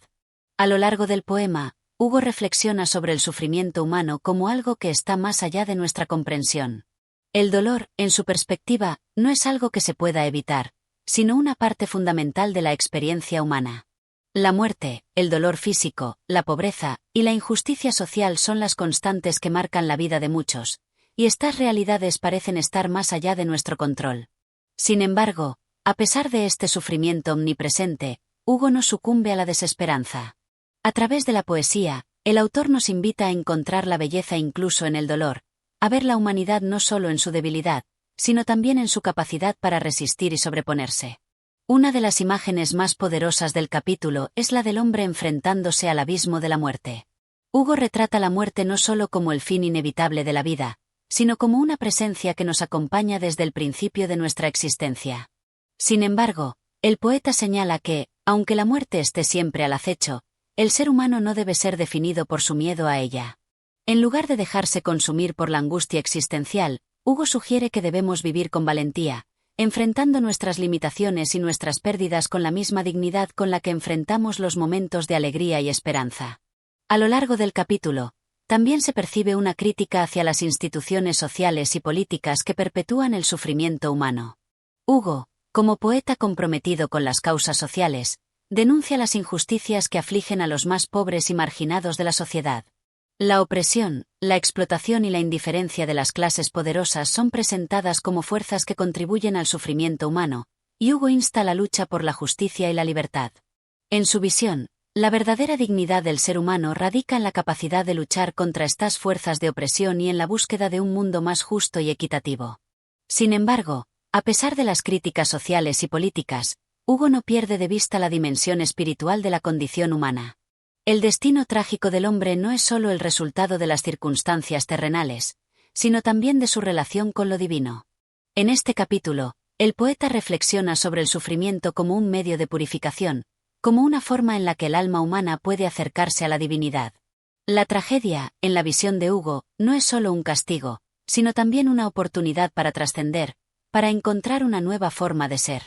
A lo largo del poema, Hugo reflexiona sobre el sufrimiento humano como algo que está más allá de nuestra comprensión. El dolor, en su perspectiva, no es algo que se pueda evitar, sino una parte fundamental de la experiencia humana. La muerte, el dolor físico, la pobreza y la injusticia social son las constantes que marcan la vida de muchos, y estas realidades parecen estar más allá de nuestro control. Sin embargo, a pesar de este sufrimiento omnipresente, Hugo no sucumbe a la desesperanza. A través de la poesía, el autor nos invita a encontrar la belleza incluso en el dolor, a ver la humanidad no solo en su debilidad, sino también en su capacidad para resistir y sobreponerse. Una de las imágenes más poderosas del capítulo es la del hombre enfrentándose al abismo de la muerte. Hugo retrata la muerte no solo como el fin inevitable de la vida, sino como una presencia que nos acompaña desde el principio de nuestra existencia. Sin embargo, el poeta señala que, aunque la muerte esté siempre al acecho, el ser humano no debe ser definido por su miedo a ella. En lugar de dejarse consumir por la angustia existencial, Hugo sugiere que debemos vivir con valentía, enfrentando nuestras limitaciones y nuestras pérdidas con la misma dignidad con la que enfrentamos los momentos de alegría y esperanza. A lo largo del capítulo, también se percibe una crítica hacia las instituciones sociales y políticas que perpetúan el sufrimiento humano. Hugo, como poeta comprometido con las causas sociales, denuncia las injusticias que afligen a los más pobres y marginados de la sociedad. La opresión, la explotación y la indiferencia de las clases poderosas son presentadas como fuerzas que contribuyen al sufrimiento humano, y Hugo insta la lucha por la justicia y la libertad. En su visión, la verdadera dignidad del ser humano radica en la capacidad de luchar contra estas fuerzas de opresión y en la búsqueda de un mundo más justo y equitativo. Sin embargo, a pesar de las críticas sociales y políticas, Hugo no pierde de vista la dimensión espiritual de la condición humana. El destino trágico del hombre no es solo el resultado de las circunstancias terrenales, sino también de su relación con lo divino. En este capítulo, el poeta reflexiona sobre el sufrimiento como un medio de purificación, como una forma en la que el alma humana puede acercarse a la divinidad. La tragedia, en la visión de Hugo, no es solo un castigo, sino también una oportunidad para trascender, para encontrar una nueva forma de ser.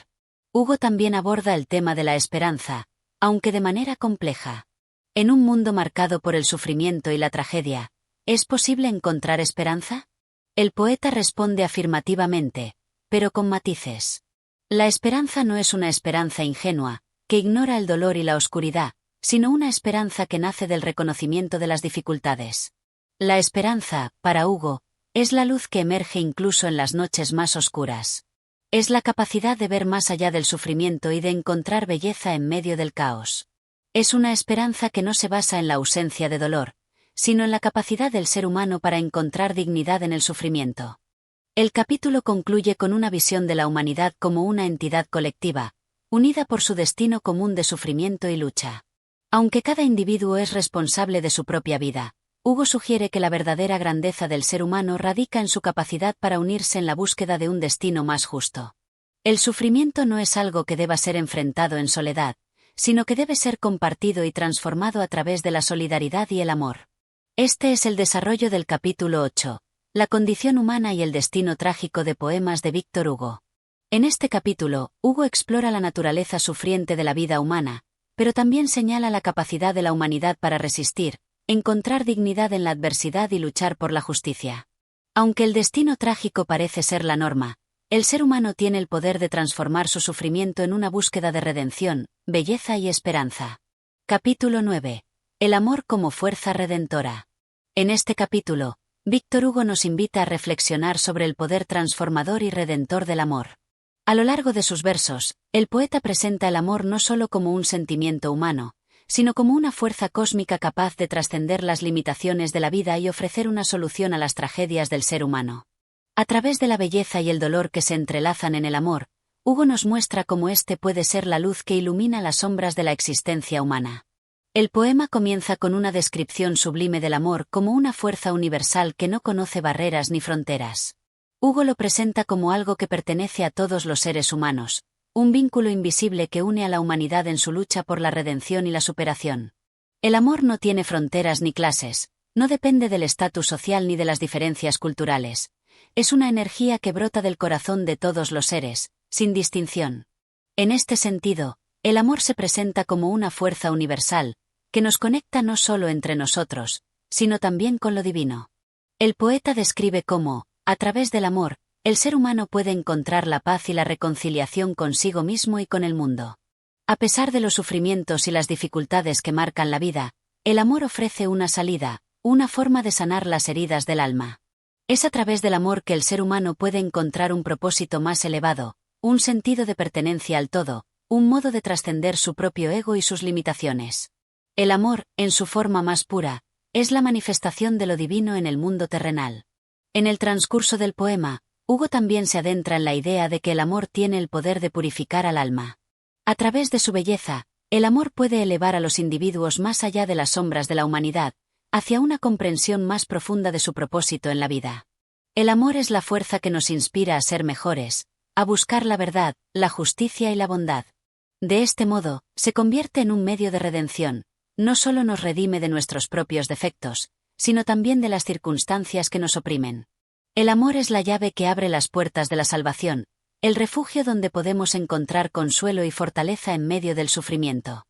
Hugo también aborda el tema de la esperanza, aunque de manera compleja. En un mundo marcado por el sufrimiento y la tragedia, ¿es posible encontrar esperanza? El poeta responde afirmativamente, pero con matices. La esperanza no es una esperanza ingenua, que ignora el dolor y la oscuridad, sino una esperanza que nace del reconocimiento de las dificultades. La esperanza, para Hugo, es la luz que emerge incluso en las noches más oscuras. Es la capacidad de ver más allá del sufrimiento y de encontrar belleza en medio del caos. Es una esperanza que no se basa en la ausencia de dolor, sino en la capacidad del ser humano para encontrar dignidad en el sufrimiento. El capítulo concluye con una visión de la humanidad como una entidad colectiva, unida por su destino común de sufrimiento y lucha. Aunque cada individuo es responsable de su propia vida, Hugo sugiere que la verdadera grandeza del ser humano radica en su capacidad para unirse en la búsqueda de un destino más justo. El sufrimiento no es algo que deba ser enfrentado en soledad, sino que debe ser compartido y transformado a través de la solidaridad y el amor. Este es el desarrollo del capítulo 8, la condición humana y el destino trágico de Poemas de Víctor Hugo. En este capítulo, Hugo explora la naturaleza sufriente de la vida humana, pero también señala la capacidad de la humanidad para resistir, encontrar dignidad en la adversidad y luchar por la justicia. Aunque el destino trágico parece ser la norma, el ser humano tiene el poder de transformar su sufrimiento en una búsqueda de redención, belleza y esperanza. Capítulo 9. El amor como fuerza redentora. En este capítulo, Víctor Hugo nos invita a reflexionar sobre el poder transformador y redentor del amor. A lo largo de sus versos, el poeta presenta el amor no solo como un sentimiento humano, sino como una fuerza cósmica capaz de trascender las limitaciones de la vida y ofrecer una solución a las tragedias del ser humano. A través de la belleza y el dolor que se entrelazan en el amor, Hugo nos muestra cómo éste puede ser la luz que ilumina las sombras de la existencia humana. El poema comienza con una descripción sublime del amor como una fuerza universal que no conoce barreras ni fronteras. Hugo lo presenta como algo que pertenece a todos los seres humanos, un vínculo invisible que une a la humanidad en su lucha por la redención y la superación. El amor no tiene fronteras ni clases, no depende del estatus social ni de las diferencias culturales. Es una energía que brota del corazón de todos los seres, sin distinción. En este sentido, el amor se presenta como una fuerza universal, que nos conecta no solo entre nosotros, sino también con lo divino. El poeta describe cómo, a través del amor, el ser humano puede encontrar la paz y la reconciliación consigo mismo y con el mundo. A pesar de los sufrimientos y las dificultades que marcan la vida, el amor ofrece una salida, una forma de sanar las heridas del alma. Es a través del amor que el ser humano puede encontrar un propósito más elevado, un sentido de pertenencia al todo, un modo de trascender su propio ego y sus limitaciones. El amor, en su forma más pura, es la manifestación de lo divino en el mundo terrenal. En el transcurso del poema, Hugo también se adentra en la idea de que el amor tiene el poder de purificar al alma. A través de su belleza, el amor puede elevar a los individuos más allá de las sombras de la humanidad, hacia una comprensión más profunda de su propósito en la vida. El amor es la fuerza que nos inspira a ser mejores, a buscar la verdad, la justicia y la bondad. De este modo, se convierte en un medio de redención. No solo nos redime de nuestros propios defectos, sino también de las circunstancias que nos oprimen. El amor es la llave que abre las puertas de la salvación, el refugio donde podemos encontrar consuelo y fortaleza en medio del sufrimiento.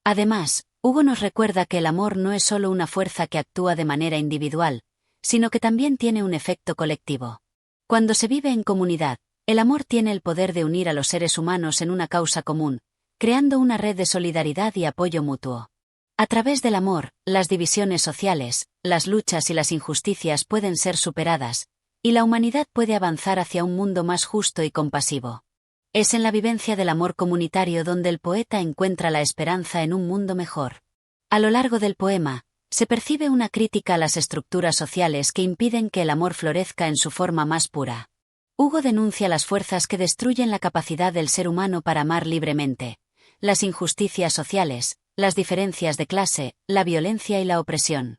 Además, Hugo nos recuerda que el amor no es solo una fuerza que actúa de manera individual, sino que también tiene un efecto colectivo. Cuando se vive en comunidad, el amor tiene el poder de unir a los seres humanos en una causa común, creando una red de solidaridad y apoyo mutuo. A través del amor, las divisiones sociales, las luchas y las injusticias pueden ser superadas, y la humanidad puede avanzar hacia un mundo más justo y compasivo. Es en la vivencia del amor comunitario donde el poeta encuentra la esperanza en un mundo mejor. A lo largo del poema, se percibe una crítica a las estructuras sociales que impiden que el amor florezca en su forma más pura. Hugo denuncia las fuerzas que destruyen la capacidad del ser humano para amar libremente, las injusticias sociales, las diferencias de clase, la violencia y la opresión.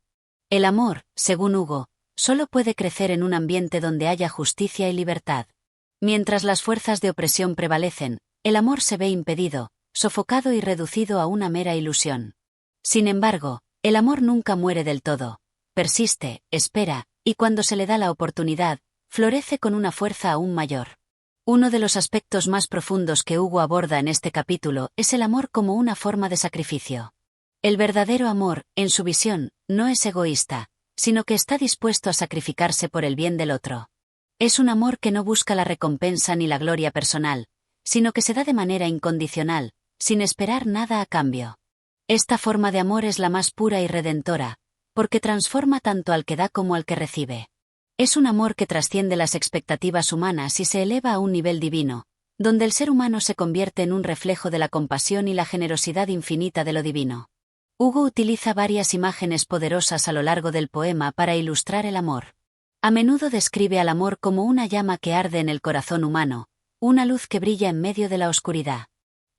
El amor, según Hugo, solo puede crecer en un ambiente donde haya justicia y libertad. Mientras las fuerzas de opresión prevalecen, el amor se ve impedido, sofocado y reducido a una mera ilusión. Sin embargo, el amor nunca muere del todo. Persiste, espera, y cuando se le da la oportunidad, florece con una fuerza aún mayor. Uno de los aspectos más profundos que Hugo aborda en este capítulo es el amor como una forma de sacrificio. El verdadero amor, en su visión, no es egoísta, sino que está dispuesto a sacrificarse por el bien del otro. Es un amor que no busca la recompensa ni la gloria personal, sino que se da de manera incondicional, sin esperar nada a cambio. Esta forma de amor es la más pura y redentora, porque transforma tanto al que da como al que recibe. Es un amor que trasciende las expectativas humanas y se eleva a un nivel divino, donde el ser humano se convierte en un reflejo de la compasión y la generosidad infinita de lo divino. Hugo utiliza varias imágenes poderosas a lo largo del poema para ilustrar el amor. A menudo describe al amor como una llama que arde en el corazón humano, una luz que brilla en medio de la oscuridad.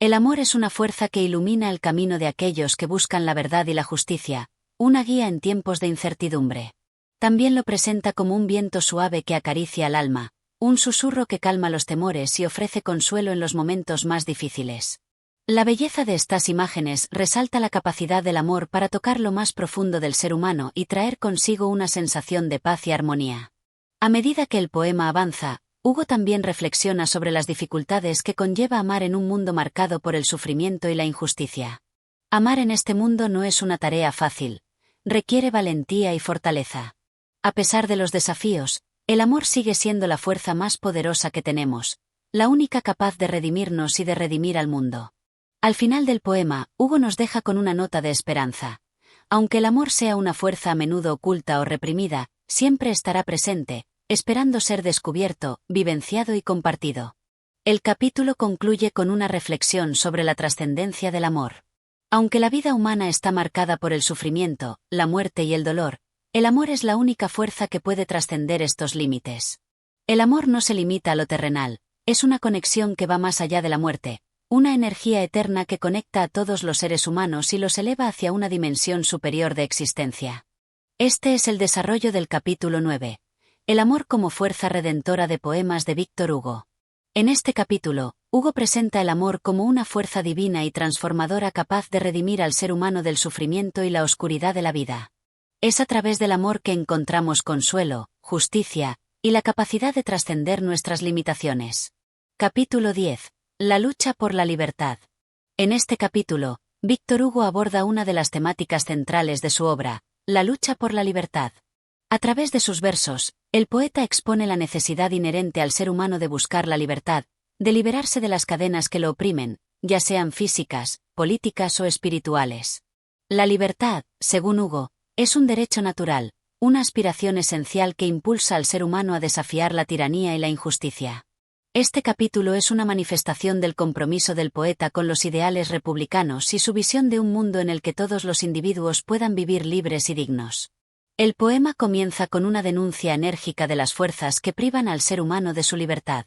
El amor es una fuerza que ilumina el camino de aquellos que buscan la verdad y la justicia, una guía en tiempos de incertidumbre. También lo presenta como un viento suave que acaricia al alma, un susurro que calma los temores y ofrece consuelo en los momentos más difíciles. La belleza de estas imágenes resalta la capacidad del amor para tocar lo más profundo del ser humano y traer consigo una sensación de paz y armonía. A medida que el poema avanza, Hugo también reflexiona sobre las dificultades que conlleva amar en un mundo marcado por el sufrimiento y la injusticia. Amar en este mundo no es una tarea fácil. Requiere valentía y fortaleza. A pesar de los desafíos, el amor sigue siendo la fuerza más poderosa que tenemos, la única capaz de redimirnos y de redimir al mundo. Al final del poema, Hugo nos deja con una nota de esperanza. Aunque el amor sea una fuerza a menudo oculta o reprimida, siempre estará presente, esperando ser descubierto, vivenciado y compartido. El capítulo concluye con una reflexión sobre la trascendencia del amor. Aunque la vida humana está marcada por el sufrimiento, la muerte y el dolor, el amor es la única fuerza que puede trascender estos límites. El amor no se limita a lo terrenal, es una conexión que va más allá de la muerte, una energía eterna que conecta a todos los seres humanos y los eleva hacia una dimensión superior de existencia. Este es el desarrollo del capítulo 9. El amor como fuerza redentora de poemas de Víctor Hugo. En este capítulo, Hugo presenta el amor como una fuerza divina y transformadora capaz de redimir al ser humano del sufrimiento y la oscuridad de la vida. Es a través del amor que encontramos consuelo, justicia, y la capacidad de trascender nuestras limitaciones. Capítulo 10. La lucha por la libertad. En este capítulo, Víctor Hugo aborda una de las temáticas centrales de su obra, la lucha por la libertad. A través de sus versos, el poeta expone la necesidad inherente al ser humano de buscar la libertad, de liberarse de las cadenas que lo oprimen, ya sean físicas, políticas o espirituales. La libertad, según Hugo, es un derecho natural, una aspiración esencial que impulsa al ser humano a desafiar la tiranía y la injusticia. Este capítulo es una manifestación del compromiso del poeta con los ideales republicanos y su visión de un mundo en el que todos los individuos puedan vivir libres y dignos. El poema comienza con una denuncia enérgica de las fuerzas que privan al ser humano de su libertad.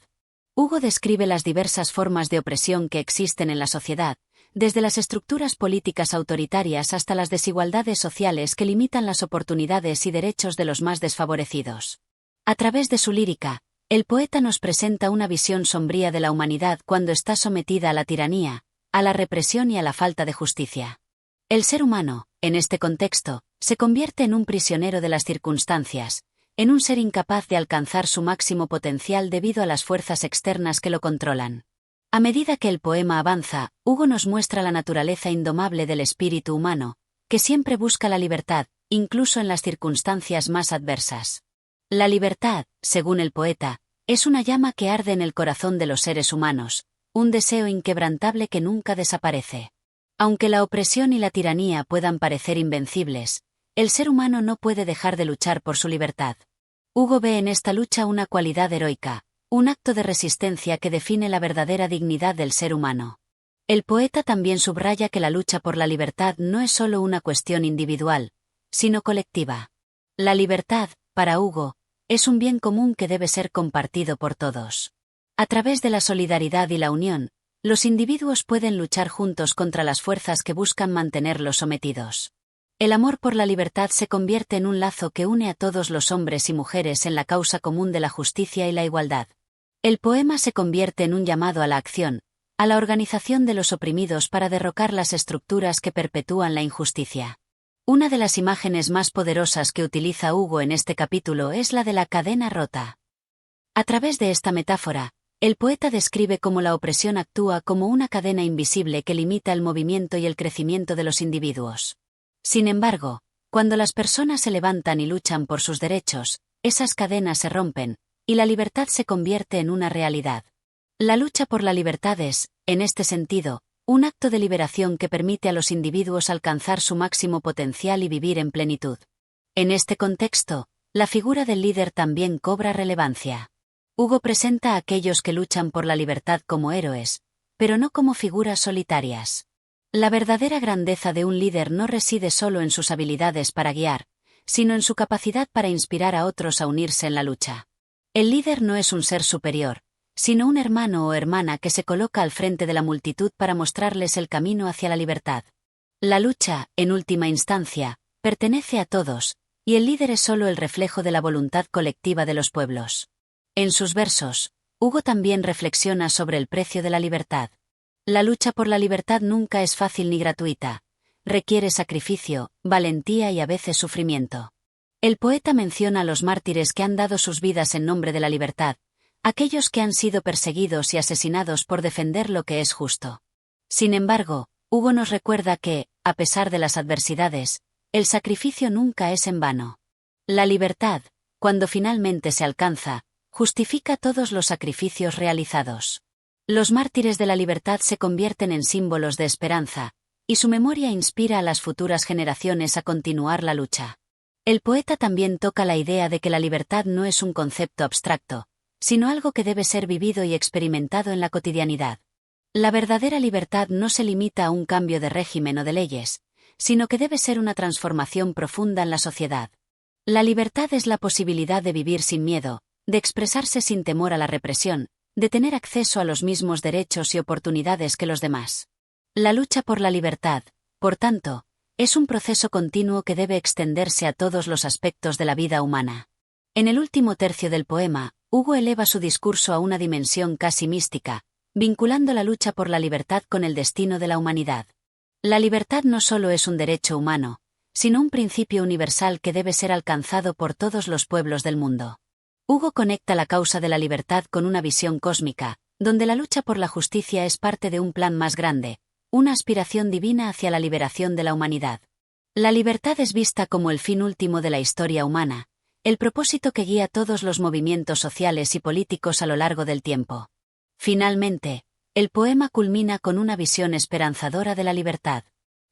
Hugo describe las diversas formas de opresión que existen en la sociedad, desde las estructuras políticas autoritarias hasta las desigualdades sociales que limitan las oportunidades y derechos de los más desfavorecidos. A través de su lírica, el poeta nos presenta una visión sombría de la humanidad cuando está sometida a la tiranía, a la represión y a la falta de justicia. El ser humano, en este contexto, se convierte en un prisionero de las circunstancias, en un ser incapaz de alcanzar su máximo potencial debido a las fuerzas externas que lo controlan. A medida que el poema avanza, Hugo nos muestra la naturaleza indomable del espíritu humano, que siempre busca la libertad, incluso en las circunstancias más adversas. La libertad, según el poeta, es una llama que arde en el corazón de los seres humanos, un deseo inquebrantable que nunca desaparece. Aunque la opresión y la tiranía puedan parecer invencibles, el ser humano no puede dejar de luchar por su libertad. Hugo ve en esta lucha una cualidad heroica, un acto de resistencia que define la verdadera dignidad del ser humano. El poeta también subraya que la lucha por la libertad no es solo una cuestión individual, sino colectiva. La libertad, para Hugo, es un bien común que debe ser compartido por todos. A través de la solidaridad y la unión, los individuos pueden luchar juntos contra las fuerzas que buscan mantenerlos sometidos. El amor por la libertad se convierte en un lazo que une a todos los hombres y mujeres en la causa común de la justicia y la igualdad. El poema se convierte en un llamado a la acción, a la organización de los oprimidos para derrocar las estructuras que perpetúan la injusticia. Una de las imágenes más poderosas que utiliza Hugo en este capítulo es la de la cadena rota. A través de esta metáfora, el poeta describe cómo la opresión actúa como una cadena invisible que limita el movimiento y el crecimiento de los individuos. Sin embargo, cuando las personas se levantan y luchan por sus derechos, esas cadenas se rompen, y la libertad se convierte en una realidad. La lucha por la libertad es, en este sentido, un acto de liberación que permite a los individuos alcanzar su máximo potencial y vivir en plenitud. En este contexto, la figura del líder también cobra relevancia. Hugo presenta a aquellos que luchan por la libertad como héroes, pero no como figuras solitarias. La verdadera grandeza de un líder no reside solo en sus habilidades para guiar, sino en su capacidad para inspirar a otros a unirse en la lucha. El líder no es un ser superior, sino un hermano o hermana que se coloca al frente de la multitud para mostrarles el camino hacia la libertad. La lucha, en última instancia, pertenece a todos, y el líder es solo el reflejo de la voluntad colectiva de los pueblos. En sus versos, Hugo también reflexiona sobre el precio de la libertad. La lucha por la libertad nunca es fácil ni gratuita. Requiere sacrificio, valentía y a veces sufrimiento. El poeta menciona a los mártires que han dado sus vidas en nombre de la libertad, aquellos que han sido perseguidos y asesinados por defender lo que es justo. Sin embargo, Hugo nos recuerda que, a pesar de las adversidades, el sacrificio nunca es en vano. La libertad, cuando finalmente se alcanza, justifica todos los sacrificios realizados. Los mártires de la libertad se convierten en símbolos de esperanza, y su memoria inspira a las futuras generaciones a continuar la lucha. El poeta también toca la idea de que la libertad no es un concepto abstracto, sino algo que debe ser vivido y experimentado en la cotidianidad. La verdadera libertad no se limita a un cambio de régimen o de leyes, sino que debe ser una transformación profunda en la sociedad. La libertad es la posibilidad de vivir sin miedo, de expresarse sin temor a la represión, de tener acceso a los mismos derechos y oportunidades que los demás. La lucha por la libertad, por tanto, es un proceso continuo que debe extenderse a todos los aspectos de la vida humana. En el último tercio del poema, Hugo eleva su discurso a una dimensión casi mística, vinculando la lucha por la libertad con el destino de la humanidad. La libertad no solo es un derecho humano, sino un principio universal que debe ser alcanzado por todos los pueblos del mundo. Hugo conecta la causa de la libertad con una visión cósmica, donde la lucha por la justicia es parte de un plan más grande, una aspiración divina hacia la liberación de la humanidad. La libertad es vista como el fin último de la historia humana, el propósito que guía todos los movimientos sociales y políticos a lo largo del tiempo. Finalmente, el poema culmina con una visión esperanzadora de la libertad.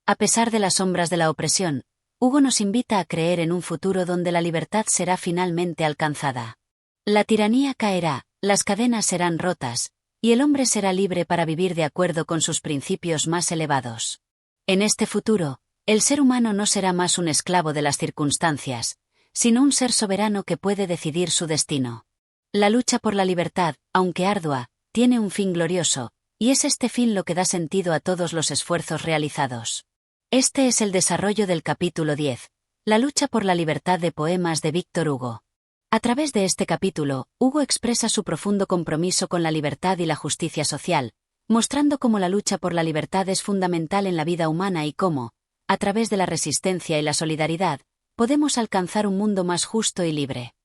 A pesar de las sombras de la opresión, Hugo nos invita a creer en un futuro donde la libertad será finalmente alcanzada. La tiranía caerá, las cadenas serán rotas, y el hombre será libre para vivir de acuerdo con sus principios más elevados. En este futuro, el ser humano no será más un esclavo de las circunstancias, sino un ser soberano que puede decidir su destino. La lucha por la libertad, aunque ardua, tiene un fin glorioso, y es este fin lo que da sentido a todos los esfuerzos realizados. Este es el desarrollo del capítulo 10, la lucha por la libertad de poemas de Víctor Hugo. A través de este capítulo, Hugo expresa su profundo compromiso con la libertad y la justicia social, mostrando cómo la lucha por la libertad es fundamental en la vida humana y cómo, a través de la resistencia y la solidaridad, podemos alcanzar un mundo más justo y libre.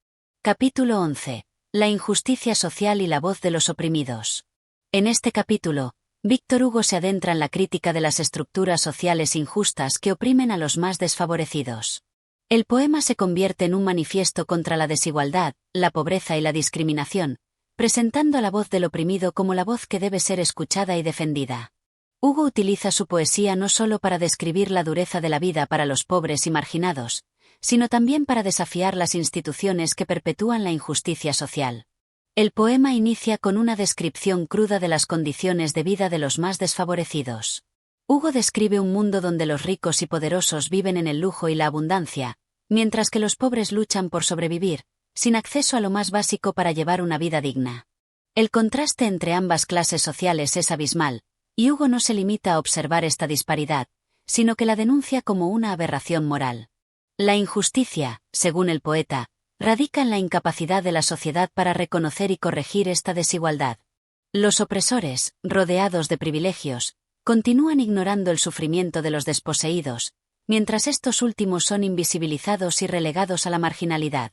Capítulo 11. La injusticia social y la voz de los oprimidos. En este capítulo, Víctor Hugo se adentra en la crítica de las estructuras sociales injustas que oprimen a los más desfavorecidos. El poema se convierte en un manifiesto contra la desigualdad, la pobreza y la discriminación, presentando a la voz del oprimido como la voz que debe ser escuchada y defendida. Hugo utiliza su poesía no solo para describir la dureza de la vida para los pobres y marginados, sino también para desafiar las instituciones que perpetúan la injusticia social. El poema inicia con una descripción cruda de las condiciones de vida de los más desfavorecidos. Hugo describe un mundo donde los ricos y poderosos viven en el lujo y la abundancia, mientras que los pobres luchan por sobrevivir, sin acceso a lo más básico para llevar una vida digna. El contraste entre ambas clases sociales es abismal, y Hugo no se limita a observar esta disparidad, sino que la denuncia como una aberración moral. La injusticia, según el poeta, radica en la incapacidad de la sociedad para reconocer y corregir esta desigualdad. Los opresores, rodeados de privilegios, continúan ignorando el sufrimiento de los desposeídos, mientras estos últimos son invisibilizados y relegados a la marginalidad.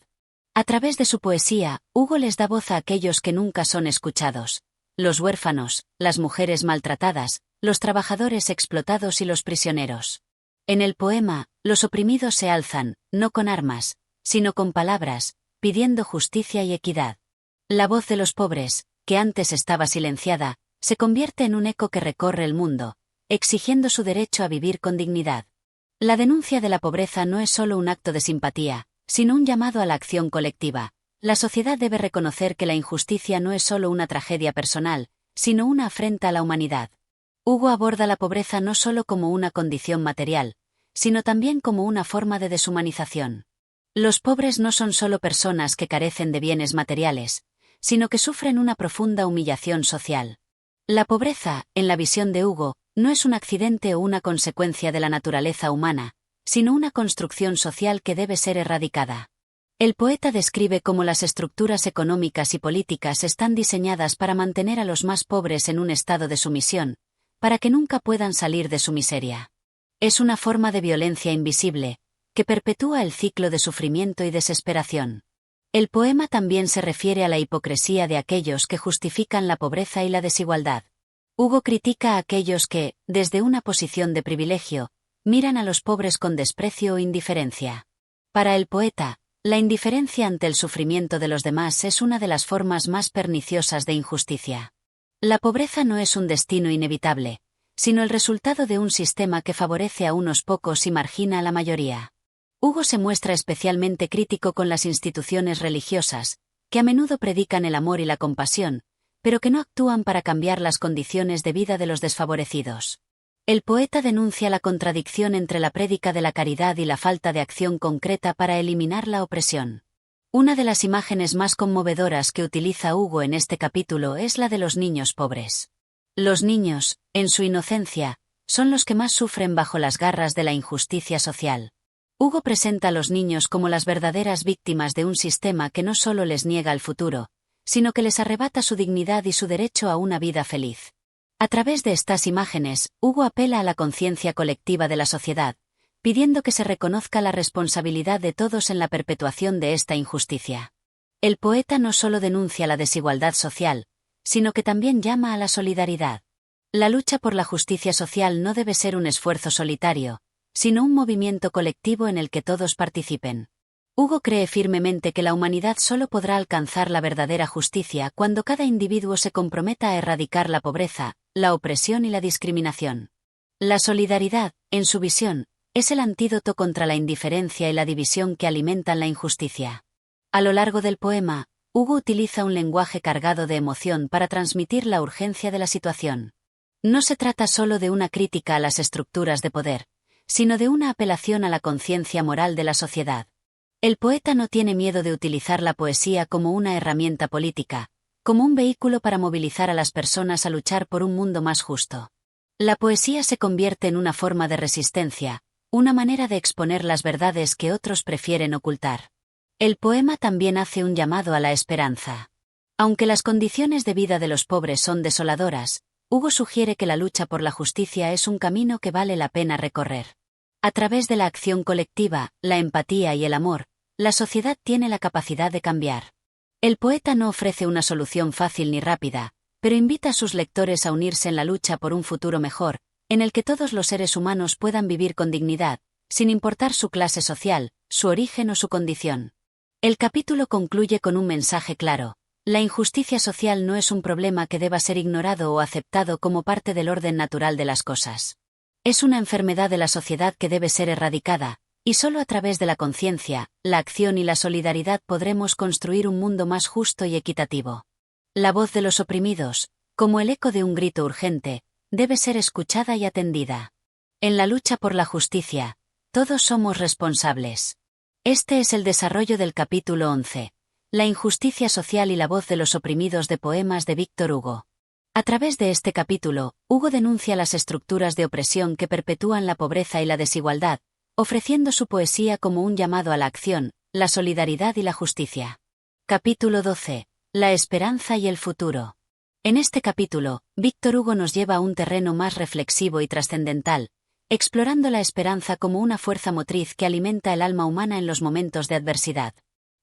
A través de su poesía, Hugo les da voz a aquellos que nunca son escuchados: los huérfanos, las mujeres maltratadas, los trabajadores explotados y los prisioneros. En el poema, los oprimidos se alzan, no con armas, sino con palabras, pidiendo justicia y equidad. La voz de los pobres, que antes estaba silenciada, se convierte en un eco que recorre el mundo, exigiendo su derecho a vivir con dignidad. La denuncia de la pobreza no es solo un acto de simpatía, sino un llamado a la acción colectiva. La sociedad debe reconocer que la injusticia no es solo una tragedia personal, sino una afrenta a la humanidad. Hugo aborda la pobreza no solo como una condición material, sino también como una forma de deshumanización. Los pobres no son solo personas que carecen de bienes materiales, sino que sufren una profunda humillación social. La pobreza, en la visión de Hugo, no es un accidente o una consecuencia de la naturaleza humana, sino una construcción social que debe ser erradicada. El poeta describe cómo las estructuras económicas y políticas están diseñadas para mantener a los más pobres en un estado de sumisión, para que nunca puedan salir de su miseria. Es una forma de violencia invisible, que perpetúa el ciclo de sufrimiento y desesperación. El poema también se refiere a la hipocresía de aquellos que justifican la pobreza y la desigualdad. Hugo critica a aquellos que, desde una posición de privilegio, miran a los pobres con desprecio o indiferencia. Para el poeta, la indiferencia ante el sufrimiento de los demás es una de las formas más perniciosas de injusticia. La pobreza no es un destino inevitable, sino el resultado de un sistema que favorece a unos pocos y margina a la mayoría. Hugo se muestra especialmente crítico con las instituciones religiosas, que a menudo predican el amor y la compasión, pero que no actúan para cambiar las condiciones de vida de los desfavorecidos. El poeta denuncia la contradicción entre la prédica de la caridad y la falta de acción concreta para eliminar la opresión. Una de las imágenes más conmovedoras que utiliza Hugo en este capítulo es la de los niños pobres. Los niños, en su inocencia, son los que más sufren bajo las garras de la injusticia social. Hugo presenta a los niños como las verdaderas víctimas de un sistema que no solo les niega el futuro, sino que les arrebata su dignidad y su derecho a una vida feliz. A través de estas imágenes, Hugo apela a la conciencia colectiva de la sociedad, pidiendo que se reconozca la responsabilidad de todos en la perpetuación de esta injusticia. El poeta no solo denuncia la desigualdad social, sino que también llama a la solidaridad. La lucha por la justicia social no debe ser un esfuerzo solitario, sino un movimiento colectivo en el que todos participen. Hugo cree firmemente que la humanidad solo podrá alcanzar la verdadera justicia cuando cada individuo se comprometa a erradicar la pobreza, la opresión y la discriminación. La solidaridad, en su visión, es el antídoto contra la indiferencia y la división que alimentan la injusticia. A lo largo del poema, Hugo utiliza un lenguaje cargado de emoción para transmitir la urgencia de la situación. No se trata solo de una crítica a las estructuras de poder, sino de una apelación a la conciencia moral de la sociedad. El poeta no tiene miedo de utilizar la poesía como una herramienta política, como un vehículo para movilizar a las personas a luchar por un mundo más justo. La poesía se convierte en una forma de resistencia, una manera de exponer las verdades que otros prefieren ocultar. El poema también hace un llamado a la esperanza. Aunque las condiciones de vida de los pobres son desoladoras, Hugo sugiere que la lucha por la justicia es un camino que vale la pena recorrer. A través de la acción colectiva, la empatía y el amor, la sociedad tiene la capacidad de cambiar. El poeta no ofrece una solución fácil ni rápida, pero invita a sus lectores a unirse en la lucha por un futuro mejor, en el que todos los seres humanos puedan vivir con dignidad, sin importar su clase social, su origen o su condición. El capítulo concluye con un mensaje claro: la injusticia social no es un problema que deba ser ignorado o aceptado como parte del orden natural de las cosas. Es una enfermedad de la sociedad que debe ser erradicada, y solo a través de la conciencia, la acción y la solidaridad podremos construir un mundo más justo y equitativo. La voz de los oprimidos, como el eco de un grito urgente, debe ser escuchada y atendida. En la lucha por la justicia, todos somos responsables. Este es el desarrollo del capítulo 11, La injusticia social y la voz de los oprimidos, de poemas de Víctor Hugo. A través de este capítulo, Hugo denuncia las estructuras de opresión que perpetúan la pobreza y la desigualdad, ofreciendo su poesía como un llamado a la acción, la solidaridad y la justicia. Capítulo 12. La esperanza y el futuro. En este capítulo, Víctor Hugo nos lleva a un terreno más reflexivo y trascendental, explorando la esperanza como una fuerza motriz que alimenta el alma humana en los momentos de adversidad.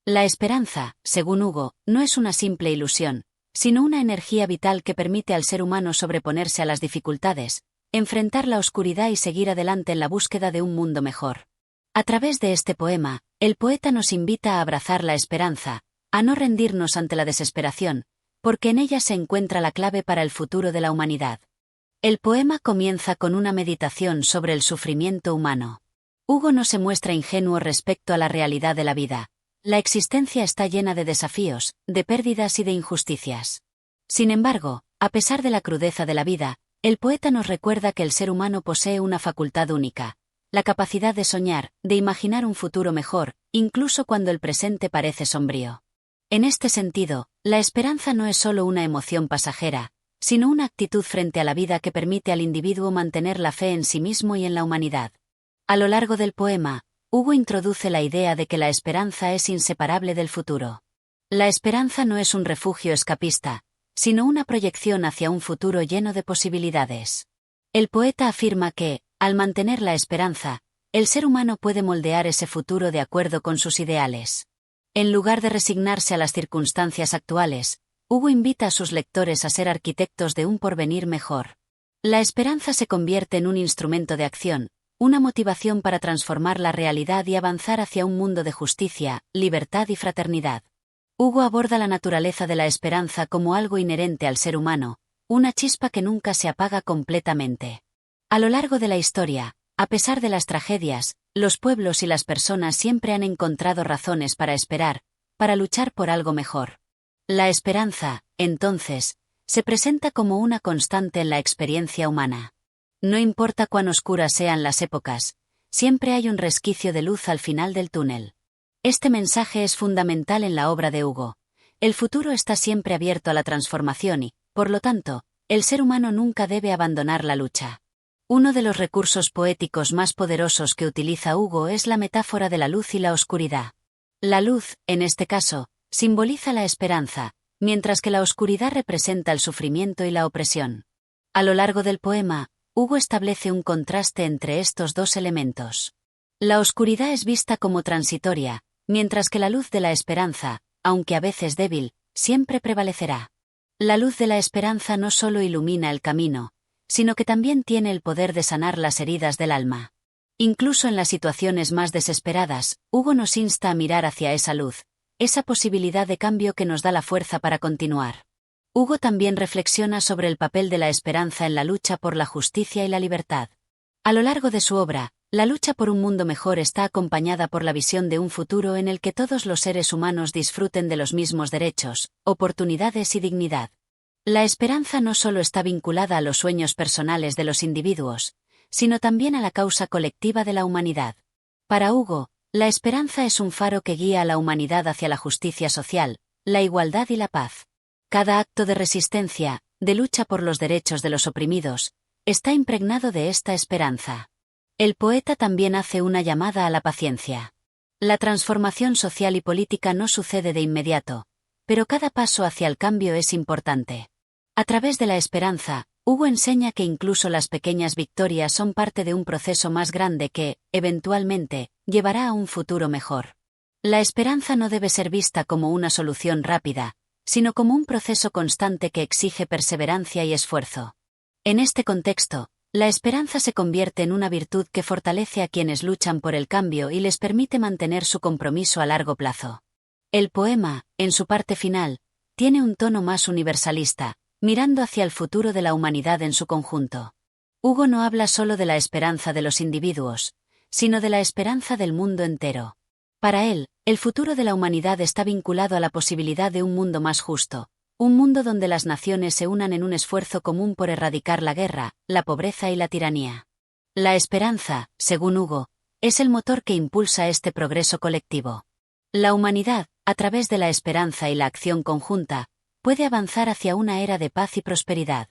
La esperanza, según Hugo, no es una simple ilusión, sino una energía vital que permite al ser humano sobreponerse a las dificultades, enfrentar la oscuridad y seguir adelante en la búsqueda de un mundo mejor. A través de este poema, el poeta nos invita a abrazar la esperanza, a no rendirnos ante la desesperación, porque en ella se encuentra la clave para el futuro de la humanidad. El poema comienza con una meditación sobre el sufrimiento humano. Hugo no se muestra ingenuo respecto a la realidad de la vida. La existencia está llena de desafíos, de pérdidas y de injusticias. Sin embargo, a pesar de la crudeza de la vida, el poeta nos recuerda que el ser humano posee una facultad única: la capacidad de soñar, de imaginar un futuro mejor, incluso cuando el presente parece sombrío. En este sentido, la esperanza no es solo una emoción pasajera, sino una actitud frente a la vida que permite al individuo mantener la fe en sí mismo y en la humanidad. A lo largo del poema, Hugo introduce la idea de que la esperanza es inseparable del futuro. La esperanza no es un refugio escapista, sino una proyección hacia un futuro lleno de posibilidades. El poeta afirma que, al mantener la esperanza, el ser humano puede moldear ese futuro de acuerdo con sus ideales. En lugar de resignarse a las circunstancias actuales, Hugo invita a sus lectores a ser arquitectos de un porvenir mejor. La esperanza se convierte en un instrumento de acción, una motivación para transformar la realidad y avanzar hacia un mundo de justicia, libertad y fraternidad. Hugo aborda la naturaleza de la esperanza como algo inherente al ser humano, una chispa que nunca se apaga completamente. A lo largo de la historia, a pesar de las tragedias, los pueblos y las personas siempre han encontrado razones para esperar, para luchar por algo mejor. La esperanza, entonces, se presenta como una constante en la experiencia humana. No importa cuán oscuras sean las épocas, siempre hay un resquicio de luz al final del túnel. Este mensaje es fundamental en la obra de Hugo. El futuro está siempre abierto a la transformación y, por lo tanto, el ser humano nunca debe abandonar la lucha. Uno de los recursos poéticos más poderosos que utiliza Hugo es la metáfora de la luz y la oscuridad. La luz, en este caso, simboliza la esperanza, mientras que la oscuridad representa el sufrimiento y la opresión. A lo largo del poema, Hugo establece un contraste entre estos dos elementos. La oscuridad es vista como transitoria, mientras que la luz de la esperanza, aunque a veces débil, siempre prevalecerá. La luz de la esperanza no solo ilumina el camino, sino que también tiene el poder de sanar las heridas del alma. Incluso en las situaciones más desesperadas, Hugo nos insta a mirar hacia esa luz, esa posibilidad de cambio que nos da la fuerza para continuar. Hugo también reflexiona sobre el papel de la esperanza en la lucha por la justicia y la libertad. A lo largo de su obra, la lucha por un mundo mejor está acompañada por la visión de un futuro en el que todos los seres humanos disfruten de los mismos derechos, oportunidades y dignidad. La esperanza no solo está vinculada a los sueños personales de los individuos, sino también a la causa colectiva de la humanidad. Para Hugo, la esperanza es un faro que guía a la humanidad hacia la justicia social, la igualdad y la paz. Cada acto de resistencia, de lucha por los derechos de los oprimidos, está impregnado de esta esperanza. El poeta también hace una llamada a la paciencia. La transformación social y política no sucede de inmediato, pero cada paso hacia el cambio es importante. A través de la esperanza, Hugo enseña que incluso las pequeñas victorias son parte de un proceso más grande que, eventualmente, llevará a un futuro mejor. La esperanza no debe ser vista como una solución rápida, sino como un proceso constante que exige perseverancia y esfuerzo. En este contexto, la esperanza se convierte en una virtud que fortalece a quienes luchan por el cambio y les permite mantener su compromiso a largo plazo. El poema, en su parte final, tiene un tono más universalista, mirando hacia el futuro de la humanidad en su conjunto. Hugo no habla solo de la esperanza de los individuos, sino de la esperanza del mundo entero. Para él, el futuro de la humanidad está vinculado a la posibilidad de un mundo más justo, un mundo donde las naciones se unan en un esfuerzo común por erradicar la guerra, la pobreza y la tiranía. La esperanza, según Hugo, es el motor que impulsa este progreso colectivo. La humanidad, a través de la esperanza y la acción conjunta, puede avanzar hacia una era de paz y prosperidad.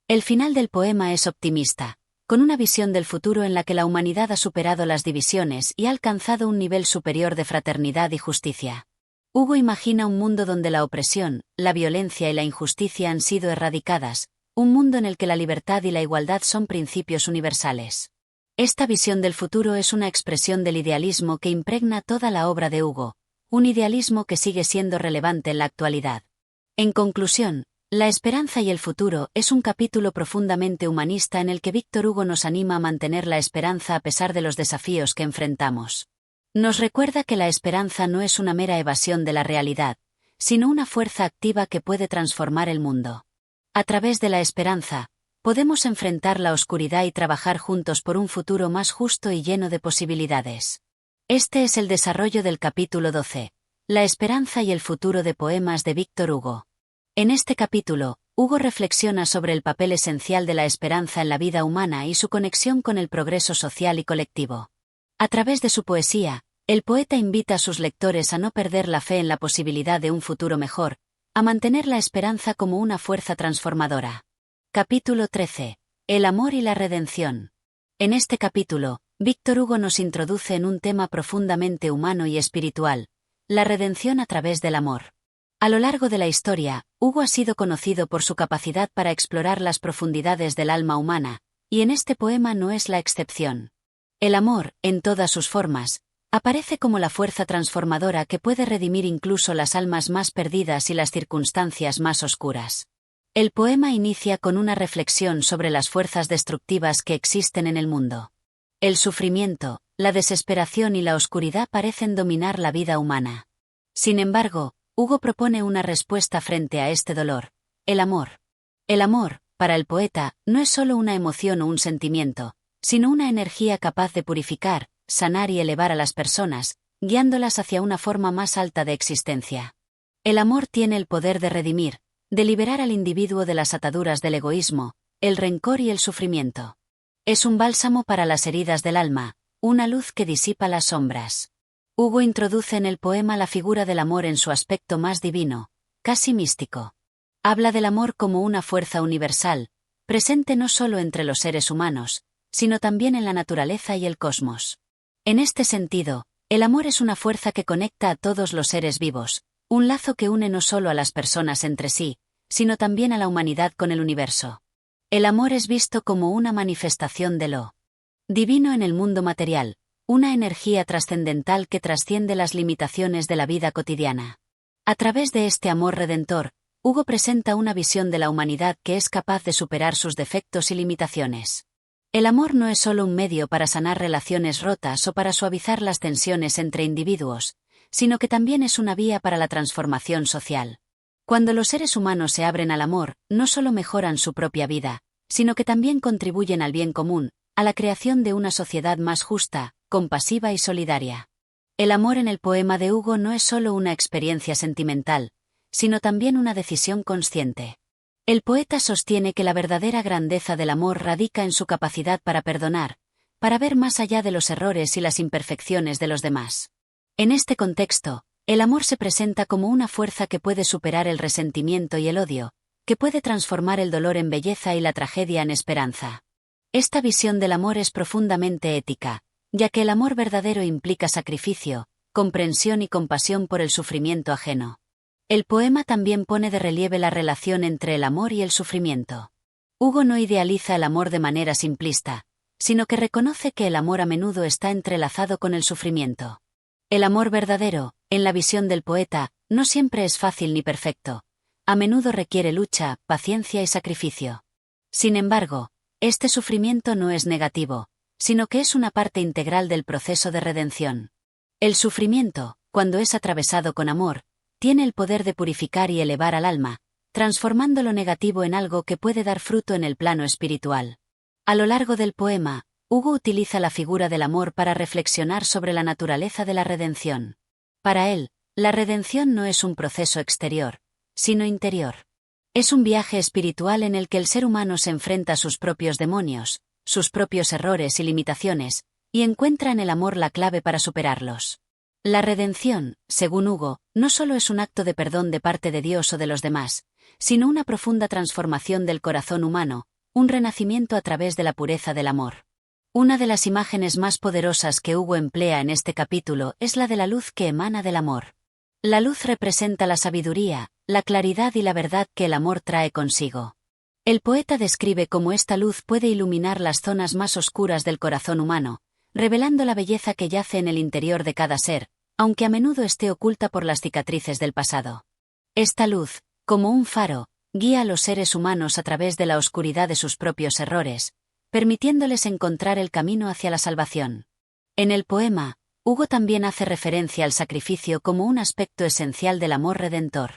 El final del poema es optimista, con una visión del futuro en la que la humanidad ha superado las divisiones y ha alcanzado un nivel superior de fraternidad y justicia. Hugo imagina un mundo donde la opresión, la violencia y la injusticia han sido erradicadas, un mundo en el que la libertad y la igualdad son principios universales. Esta visión del futuro es una expresión del idealismo que impregna toda la obra de Hugo, un idealismo que sigue siendo relevante en la actualidad. En conclusión, La esperanza y el futuro es un capítulo profundamente humanista en el que Víctor Hugo nos anima a mantener la esperanza a pesar de los desafíos que enfrentamos. Nos recuerda que la esperanza no es una mera evasión de la realidad, sino una fuerza activa que puede transformar el mundo. A través de la esperanza, podemos enfrentar la oscuridad y trabajar juntos por un futuro más justo y lleno de posibilidades. Este es el desarrollo del capítulo 12, La esperanza y el futuro de poemas de Víctor Hugo. En este capítulo, Hugo reflexiona sobre el papel esencial de la esperanza en la vida humana y su conexión con el progreso social y colectivo. A través de su poesía, el poeta invita a sus lectores a no perder la fe en la posibilidad de un futuro mejor, a mantener la esperanza como una fuerza transformadora. Capítulo 13. El amor y la redención. En este capítulo, Víctor Hugo nos introduce en un tema profundamente humano y espiritual, la redención a través del amor. A lo largo de la historia, Hugo ha sido conocido por su capacidad para explorar las profundidades del alma humana, y en este poema no es la excepción. El amor, en todas sus formas, aparece como la fuerza transformadora que puede redimir incluso las almas más perdidas y las circunstancias más oscuras. El poema inicia con una reflexión sobre las fuerzas destructivas que existen en el mundo. El sufrimiento, la desesperación y la oscuridad parecen dominar la vida humana. Sin embargo, Hugo propone una respuesta frente a este dolor: el amor. El amor, para el poeta, no es solo una emoción o un sentimiento, sino una energía capaz de purificar, sanar y elevar a las personas, guiándolas hacia una forma más alta de existencia. El amor tiene el poder de redimir, de liberar al individuo de las ataduras del egoísmo, el rencor y el sufrimiento. Es un bálsamo para las heridas del alma, una luz que disipa las sombras. Hugo introduce en el poema la figura del amor en su aspecto más divino, casi místico. Habla del amor como una fuerza universal, presente no solo entre los seres humanos, sino también en la naturaleza y el cosmos. En este sentido, el amor es una fuerza que conecta a todos los seres vivos, un lazo que une no solo a las personas entre sí, sino también a la humanidad con el universo. El amor es visto como una manifestación de lo divino en el mundo material, una energía trascendental que trasciende las limitaciones de la vida cotidiana. A través de este amor redentor, Hugo presenta una visión de la humanidad que es capaz de superar sus defectos y limitaciones. El amor no es solo un medio para sanar relaciones rotas o para suavizar las tensiones entre individuos, sino que también es una vía para la transformación social. Cuando los seres humanos se abren al amor, no solo mejoran su propia vida, sino que también contribuyen al bien común, a la creación de una sociedad más justa, compasiva y solidaria. El amor en el poema de Hugo no es solo una experiencia sentimental, sino también una decisión consciente. El poeta sostiene que la verdadera grandeza del amor radica en su capacidad para perdonar, para ver más allá de los errores y las imperfecciones de los demás. En este contexto, el amor se presenta como una fuerza que puede superar el resentimiento y el odio, que puede transformar el dolor en belleza y la tragedia en esperanza. Esta visión del amor es profundamente ética, ya que el amor verdadero implica sacrificio, comprensión y compasión por el sufrimiento ajeno. El poema también pone de relieve la relación entre el amor y el sufrimiento. Hugo no idealiza el amor de manera simplista, sino que reconoce que el amor a menudo está entrelazado con el sufrimiento. El amor verdadero, en la visión del poeta, no siempre es fácil ni perfecto. A menudo requiere lucha, paciencia y sacrificio. Sin embargo, este sufrimiento no es negativo, sino que es una parte integral del proceso de redención. El sufrimiento, cuando es atravesado con amor, tiene el poder de purificar y elevar al alma, transformando lo negativo en algo que puede dar fruto en el plano espiritual. A lo largo del poema, Hugo utiliza la figura del amor para reflexionar sobre la naturaleza de la redención. Para él, la redención no es un proceso exterior, sino interior. Es un viaje espiritual en el que el ser humano se enfrenta a sus propios demonios, sus propios errores y limitaciones, y encuentra en el amor la clave para superarlos. La redención, según Hugo, no solo es un acto de perdón de parte de Dios o de los demás, sino una profunda transformación del corazón humano, un renacimiento a través de la pureza del amor. Una de las imágenes más poderosas que Hugo emplea en este capítulo es la de la luz que emana del amor. La luz representa la sabiduría, la claridad y la verdad que el amor trae consigo. El poeta describe cómo esta luz puede iluminar las zonas más oscuras del corazón humano, revelando la belleza que yace en el interior de cada ser, aunque a menudo esté oculta por las cicatrices del pasado. Esta luz, como un faro, guía a los seres humanos a través de la oscuridad de sus propios errores, permitiéndoles encontrar el camino hacia la salvación. En el poema, Hugo también hace referencia al sacrificio como un aspecto esencial del amor redentor.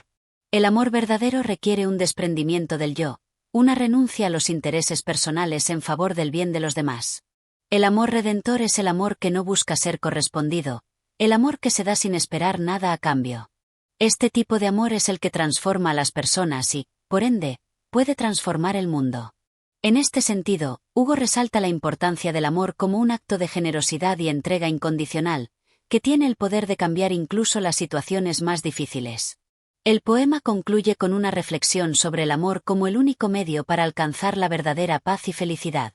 El amor verdadero requiere un desprendimiento del yo, una renuncia a los intereses personales en favor del bien de los demás. El amor redentor es el amor que no busca ser correspondido, el amor que se da sin esperar nada a cambio. Este tipo de amor es el que transforma a las personas y, por ende, puede transformar el mundo. En este sentido, Hugo resalta la importancia del amor como un acto de generosidad y entrega incondicional, que tiene el poder de cambiar incluso las situaciones más difíciles. El poema concluye con una reflexión sobre el amor como el único medio para alcanzar la verdadera paz y felicidad.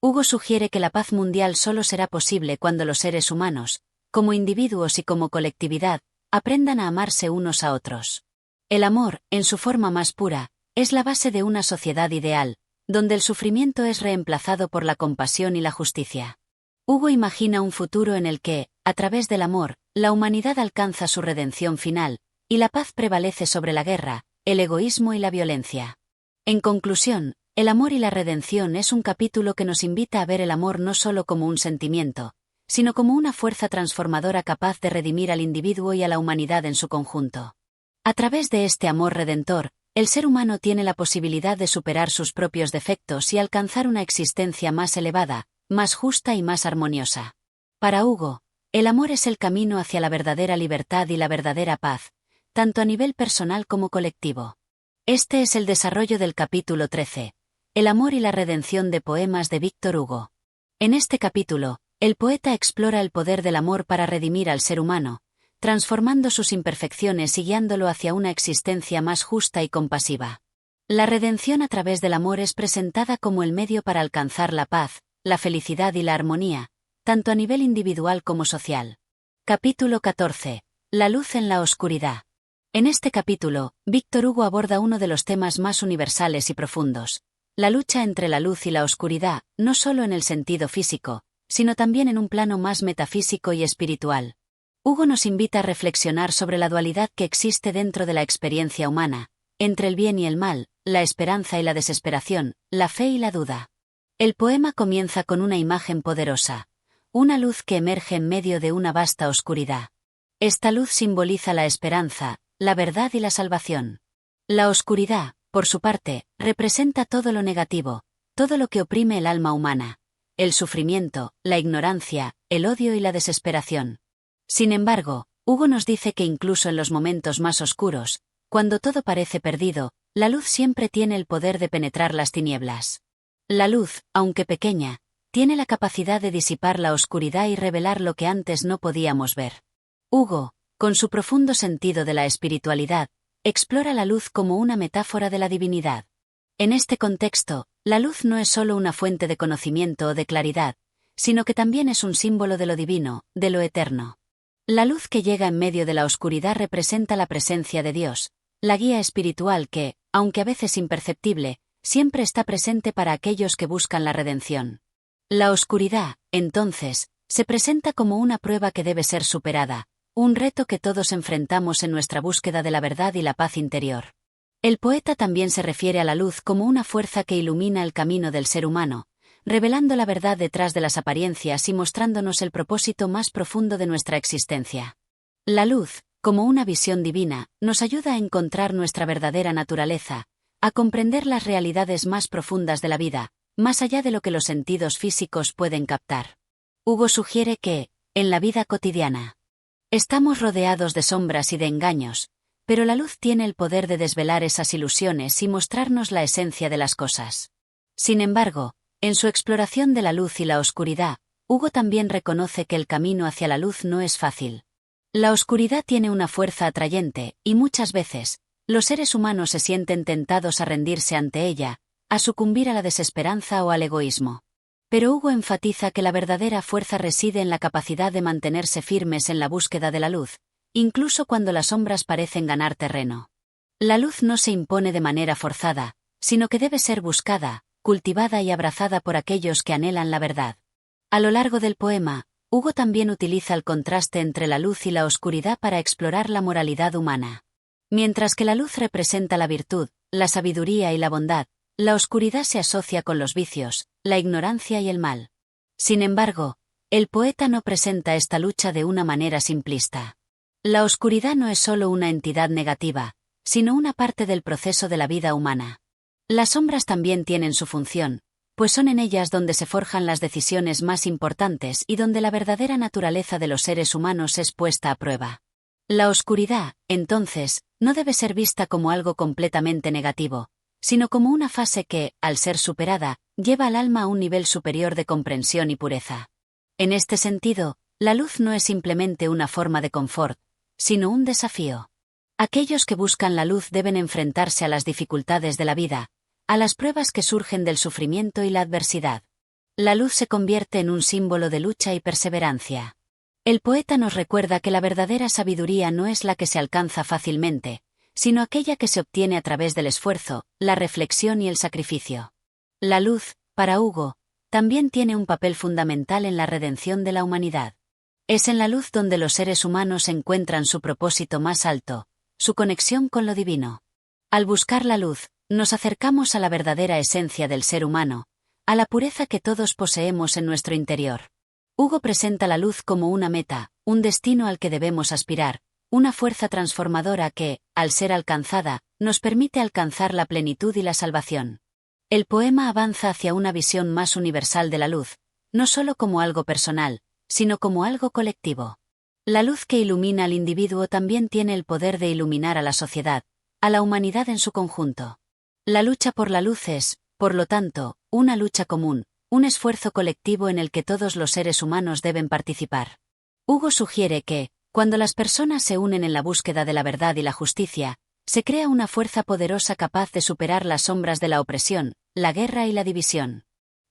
Hugo sugiere que la paz mundial solo será posible cuando los seres humanos, como individuos y como colectividad, aprendan a amarse unos a otros. El amor, en su forma más pura, es la base de una sociedad ideal, donde el sufrimiento es reemplazado por la compasión y la justicia. Hugo imagina un futuro en el que, a través del amor, la humanidad alcanza su redención final, y la paz prevalece sobre la guerra, el egoísmo y la violencia. En conclusión, El amor y la redención es un capítulo que nos invita a ver el amor no solo como un sentimiento, sino como una fuerza transformadora capaz de redimir al individuo y a la humanidad en su conjunto. A través de este amor redentor, el ser humano tiene la posibilidad de superar sus propios defectos y alcanzar una existencia más elevada, más justa y más armoniosa. Para Hugo, el amor es el camino hacia la verdadera libertad y la verdadera paz, tanto a nivel personal como colectivo. Este es el desarrollo del capítulo 13, El amor y la redención de poemas de Víctor Hugo. En este capítulo, el poeta explora el poder del amor para redimir al ser humano, transformando sus imperfecciones y guiándolo hacia una existencia más justa y compasiva. La redención a través del amor es presentada como el medio para alcanzar la paz, la felicidad y la armonía, tanto a nivel individual como social. Capítulo 14. La luz en la oscuridad. En este capítulo, Víctor Hugo aborda uno de los temas más universales y profundos: la lucha entre la luz y la oscuridad, no solo en el sentido físico, sino también en un plano más metafísico y espiritual. Hugo nos invita a reflexionar sobre la dualidad que existe dentro de la experiencia humana, entre el bien y el mal, la esperanza y la desesperación, la fe y la duda. El poema comienza con una imagen poderosa: una luz que emerge en medio de una vasta oscuridad. Esta luz simboliza la esperanza, la verdad y la salvación. La oscuridad, por su parte, representa todo lo negativo, todo lo que oprime el alma humana: el sufrimiento, la ignorancia, el odio y la desesperación. Sin embargo, Hugo nos dice que incluso en los momentos más oscuros, cuando todo parece perdido, la luz siempre tiene el poder de penetrar las tinieblas. La luz, aunque pequeña, tiene la capacidad de disipar la oscuridad y revelar lo que antes no podíamos ver. Hugo, con su profundo sentido de la espiritualidad, explora la luz como una metáfora de la divinidad. En este contexto, la luz no es solo una fuente de conocimiento o de claridad, sino que también es un símbolo de lo divino, de lo eterno. La luz que llega en medio de la oscuridad representa la presencia de Dios, la guía espiritual que, aunque a veces imperceptible, siempre está presente para aquellos que buscan la redención. La oscuridad, entonces, se presenta como una prueba que debe ser superada, un reto que todos enfrentamos en nuestra búsqueda de la verdad y la paz interior. El poeta también se refiere a la luz como una fuerza que ilumina el camino del ser humano, revelando la verdad detrás de las apariencias y mostrándonos el propósito más profundo de nuestra existencia. La luz, como una visión divina, nos ayuda a encontrar nuestra verdadera naturaleza, a comprender las realidades más profundas de la vida, más allá de lo que los sentidos físicos pueden captar. Hugo sugiere que, en la vida cotidiana, estamos rodeados de sombras y de engaños, pero la luz tiene el poder de desvelar esas ilusiones y mostrarnos la esencia de las cosas. Sin embargo, en su exploración de la luz y la oscuridad, Hugo también reconoce que el camino hacia la luz no es fácil. La oscuridad tiene una fuerza atrayente, y muchas veces, los seres humanos se sienten tentados a rendirse ante ella, a sucumbir a la desesperanza o al egoísmo. Pero Hugo enfatiza que la verdadera fuerza reside en la capacidad de mantenerse firmes en la búsqueda de la luz, incluso cuando las sombras parecen ganar terreno. La luz no se impone de manera forzada, sino que debe ser buscada, cultivada y abrazada por aquellos que anhelan la verdad. A lo largo del poema, Hugo también utiliza el contraste entre la luz y la oscuridad para explorar la moralidad humana. Mientras que la luz representa la virtud, la sabiduría y la bondad, la oscuridad se asocia con los vicios, la ignorancia y el mal. Sin embargo, el poeta no presenta esta lucha de una manera simplista. La oscuridad no es solo una entidad negativa, sino una parte del proceso de la vida humana. Las sombras también tienen su función, pues son en ellas donde se forjan las decisiones más importantes y donde la verdadera naturaleza de los seres humanos es puesta a prueba. La oscuridad, entonces, no debe ser vista como algo completamente negativo, sino como una fase que, al ser superada, lleva al alma a un nivel superior de comprensión y pureza. En este sentido, la luz no es simplemente una forma de confort, sino un desafío. Aquellos que buscan la luz deben enfrentarse a las dificultades de la vida, a las pruebas que surgen del sufrimiento y la adversidad. La luz se convierte en un símbolo de lucha y perseverancia. El poeta nos recuerda que la verdadera sabiduría no es la que se alcanza fácilmente, sino aquella que se obtiene a través del esfuerzo, la reflexión y el sacrificio. La luz, para Hugo, también tiene un papel fundamental en la redención de la humanidad. Es en la luz donde los seres humanos encuentran su propósito más alto, su conexión con lo divino. Al buscar la luz, nos acercamos a la verdadera esencia del ser humano, a la pureza que todos poseemos en nuestro interior. Hugo presenta la luz como una meta, un destino al que debemos aspirar, una fuerza transformadora que, al ser alcanzada, nos permite alcanzar la plenitud y la salvación. El poema avanza hacia una visión más universal de la luz, no solo como algo personal, sino como algo colectivo. La luz que ilumina al individuo también tiene el poder de iluminar a la sociedad, a la humanidad en su conjunto. La lucha por la luz es, por lo tanto, una lucha común, un esfuerzo colectivo en el que todos los seres humanos deben participar. Hugo sugiere que, cuando las personas se unen en la búsqueda de la verdad y la justicia, se crea una fuerza poderosa capaz de superar las sombras de la opresión, la guerra y la división.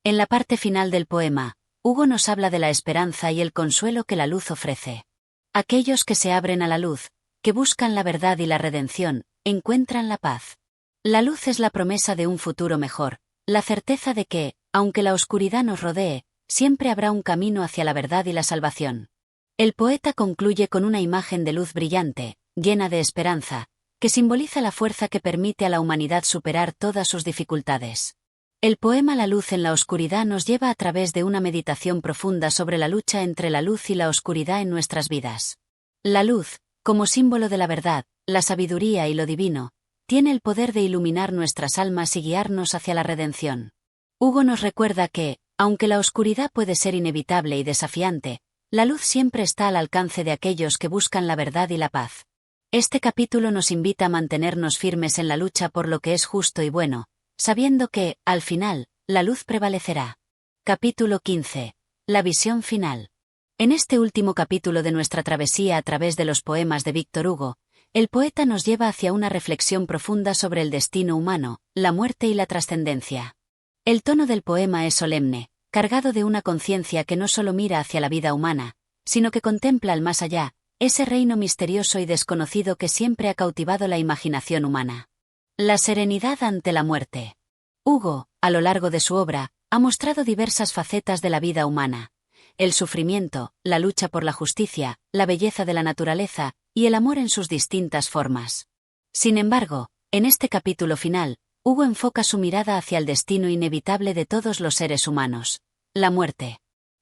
En la parte final del poema, Hugo nos habla de la esperanza y el consuelo que la luz ofrece. Aquellos que se abren a la luz, que buscan la verdad y la redención, encuentran la paz. La luz es la promesa de un futuro mejor, la certeza de que, aunque la oscuridad nos rodee, siempre habrá un camino hacia la verdad y la salvación. El poeta concluye con una imagen de luz brillante, llena de esperanza, que simboliza la fuerza que permite a la humanidad superar todas sus dificultades. El poema La luz en la oscuridad nos lleva a través de una meditación profunda sobre la lucha entre la luz y la oscuridad en nuestras vidas. La luz, como símbolo de la verdad, la sabiduría y lo divino, tiene el poder de iluminar nuestras almas y guiarnos hacia la redención. Hugo nos recuerda que, aunque la oscuridad puede ser inevitable y desafiante, la luz siempre está al alcance de aquellos que buscan la verdad y la paz. Este capítulo nos invita a mantenernos firmes en la lucha por lo que es justo y bueno, sabiendo que, al final, la luz prevalecerá. Capítulo 15. La visión final. En este último capítulo de nuestra travesía a través de los poemas de Víctor Hugo, el poeta nos lleva hacia una reflexión profunda sobre el destino humano, la muerte y la trascendencia. El tono del poema es solemne, cargado de una conciencia que no solo mira hacia la vida humana, sino que contempla el más allá, ese reino misterioso y desconocido que siempre ha cautivado la imaginación humana. La serenidad ante la muerte. Hugo, a lo largo de su obra, ha mostrado diversas facetas de la vida humana: el sufrimiento, la lucha por la justicia, la belleza de la naturaleza, y el amor en sus distintas formas. Sin embargo, en este capítulo final, Hugo enfoca su mirada hacia el destino inevitable de todos los seres humanos: la muerte.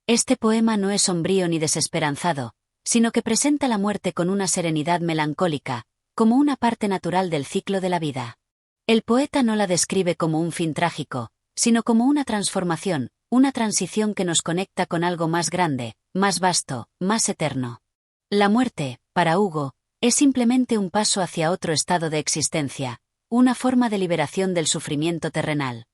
Este poema no es sombrío ni desesperanzado, sino que presenta la muerte con una serenidad melancólica, como una parte natural del ciclo de la vida. El poeta no la describe como un fin trágico, sino como una transformación, una transición que nos conecta con algo más grande, más vasto, más eterno. La muerte, para Hugo, es simplemente un paso hacia otro estado de existencia, una forma de liberación del sufrimiento terrenal.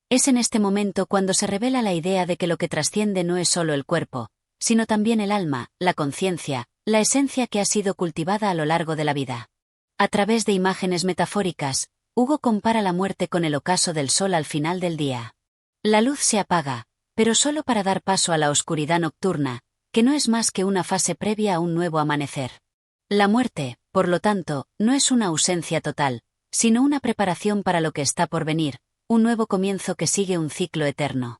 Es en este momento cuando se revela la idea de que lo que trasciende no es solo el cuerpo, sino también el alma, la conciencia, la esencia que ha sido cultivada a lo largo de la vida. A través de imágenes metafóricas, Hugo compara la muerte con el ocaso del sol al final del día. La luz se apaga, pero solo para dar paso a la oscuridad nocturna, que no es más que una fase previa a un nuevo amanecer. La muerte, por lo tanto, no es una ausencia total, sino una preparación para lo que está por venir, un nuevo comienzo que sigue un ciclo eterno.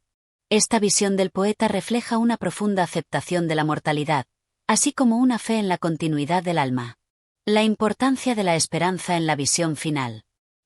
Esta visión del poeta refleja una profunda aceptación de la mortalidad, así como una fe en la continuidad del alma. La importancia de la esperanza en la visión final.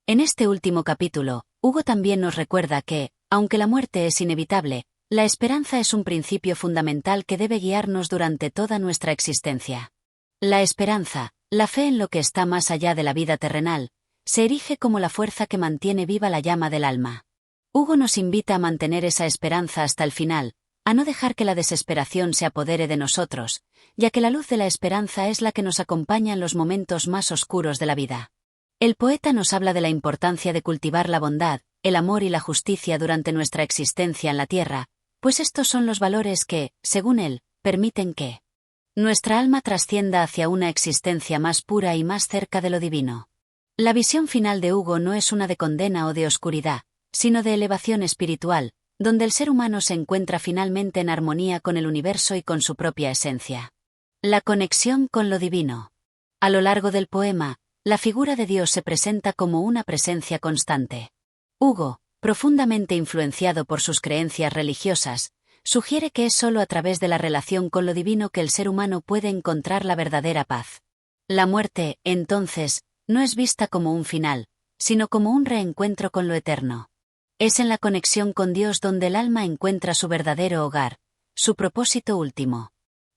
En este último capítulo, Hugo también nos recuerda que, aunque la muerte es inevitable, la esperanza es un principio fundamental que debe guiarnos durante toda nuestra existencia. La esperanza, la fe en lo que está más allá de la vida terrenal, se erige como la fuerza que mantiene viva la llama del alma. Hugo nos invita a mantener esa esperanza hasta el final, a no dejar que la desesperación se apodere de nosotros, ya que la luz de la esperanza es la que nos acompaña en los momentos más oscuros de la vida. El poeta nos habla de la importancia de cultivar la bondad, el amor y la justicia durante nuestra existencia en la tierra, pues estos son los valores que, según él, permiten que nuestra alma trascienda hacia una existencia más pura y más cerca de lo divino. La visión final de Hugo no es una de condena o de oscuridad, sino de elevación espiritual, donde el ser humano se encuentra finalmente en armonía con el universo y con su propia esencia. La conexión con lo divino. A lo largo del poema, la figura de Dios se presenta como una presencia constante. Hugo, profundamente influenciado por sus creencias religiosas, sugiere que es solo a través de la relación con lo divino que el ser humano puede encontrar la verdadera paz. La muerte, entonces, no es vista como un final, sino como un reencuentro con lo eterno. Es en la conexión con Dios donde el alma encuentra su verdadero hogar, su propósito último.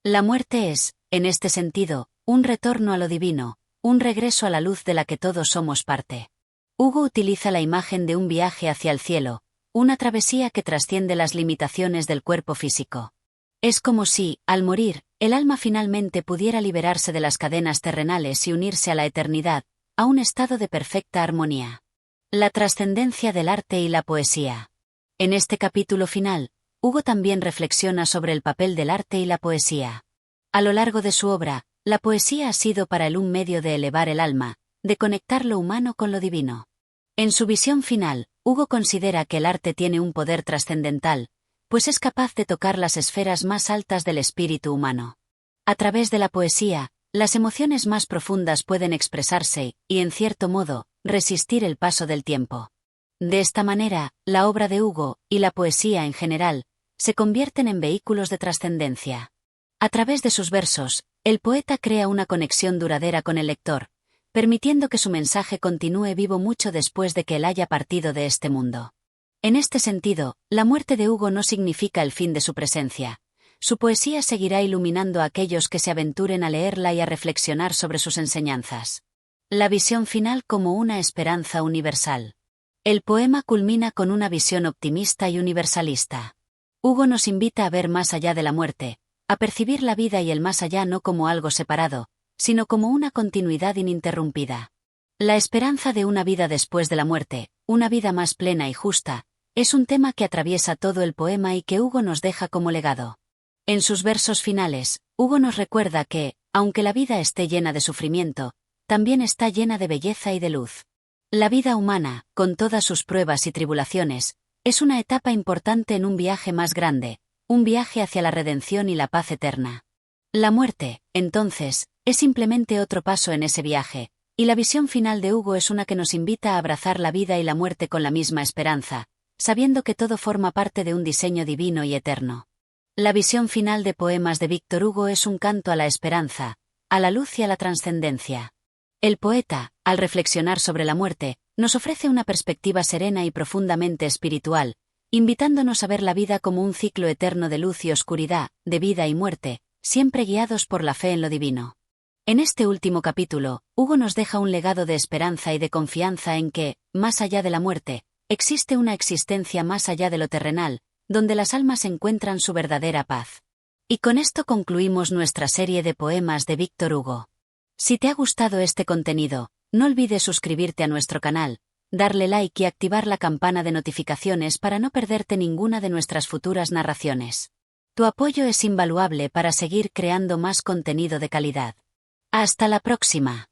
La muerte es, en este sentido, un retorno a lo divino, un regreso a la luz de la que todos somos parte. Hugo utiliza la imagen de un viaje hacia el cielo, una travesía que trasciende las limitaciones del cuerpo físico. Es como si, al morir, el alma finalmente pudiera liberarse de las cadenas terrenales y unirse a la eternidad, a un estado de perfecta armonía. La trascendencia del arte y la poesía. En este capítulo final, Hugo también reflexiona sobre el papel del arte y la poesía. A lo largo de su obra, la poesía ha sido para él un medio de elevar el alma, de conectar lo humano con lo divino. En su visión final, Hugo considera que el arte tiene un poder trascendental, pues es capaz de tocar las esferas más altas del espíritu humano. A través de la poesía, las emociones más profundas pueden expresarse y, en cierto modo, resistir el paso del tiempo. De esta manera, la obra de Hugo, y la poesía en general, se convierten en vehículos de trascendencia. A través de sus versos, el poeta crea una conexión duradera con el lector, permitiendo que su mensaje continúe vivo mucho después de que él haya partido de este mundo. En este sentido, la muerte de Hugo no significa el fin de su presencia. Su poesía seguirá iluminando a aquellos que se aventuren a leerla y a reflexionar sobre sus enseñanzas. La visión final como una esperanza universal. El poema culmina con una visión optimista y universalista. Hugo nos invita a ver más allá de la muerte, a percibir la vida y el más allá no como algo separado, sino como una continuidad ininterrumpida. La esperanza de una vida después de la muerte, una vida más plena y justa, es un tema que atraviesa todo el poema y que Hugo nos deja como legado. En sus versos finales, Hugo nos recuerda que, aunque la vida esté llena de sufrimiento, también está llena de belleza y de luz. La vida humana, con todas sus pruebas y tribulaciones, es una etapa importante en un viaje más grande, un viaje hacia la redención y la paz eterna. La muerte, entonces, es simplemente otro paso en ese viaje, y la visión final de Hugo es una que nos invita a abrazar la vida y la muerte con la misma esperanza, sabiendo que todo forma parte de un diseño divino y eterno. La visión final de Poemas de Víctor Hugo es un canto a la esperanza, a la luz y a la trascendencia. El poeta, al reflexionar sobre la muerte, nos ofrece una perspectiva serena y profundamente espiritual, invitándonos a ver la vida como un ciclo eterno de luz y oscuridad, de vida y muerte, siempre guiados por la fe en lo divino. En este último capítulo, Hugo nos deja un legado de esperanza y de confianza en que, más allá de la muerte, existe una existencia más allá de lo terrenal, donde las almas encuentran su verdadera paz. Y con esto concluimos nuestra serie de poemas de Víctor Hugo. Si te ha gustado este contenido, no olvides suscribirte a nuestro canal, darle like y activar la campana de notificaciones para no perderte ninguna de nuestras futuras narraciones. Tu apoyo es invaluable para seguir creando más contenido de calidad. Hasta la próxima.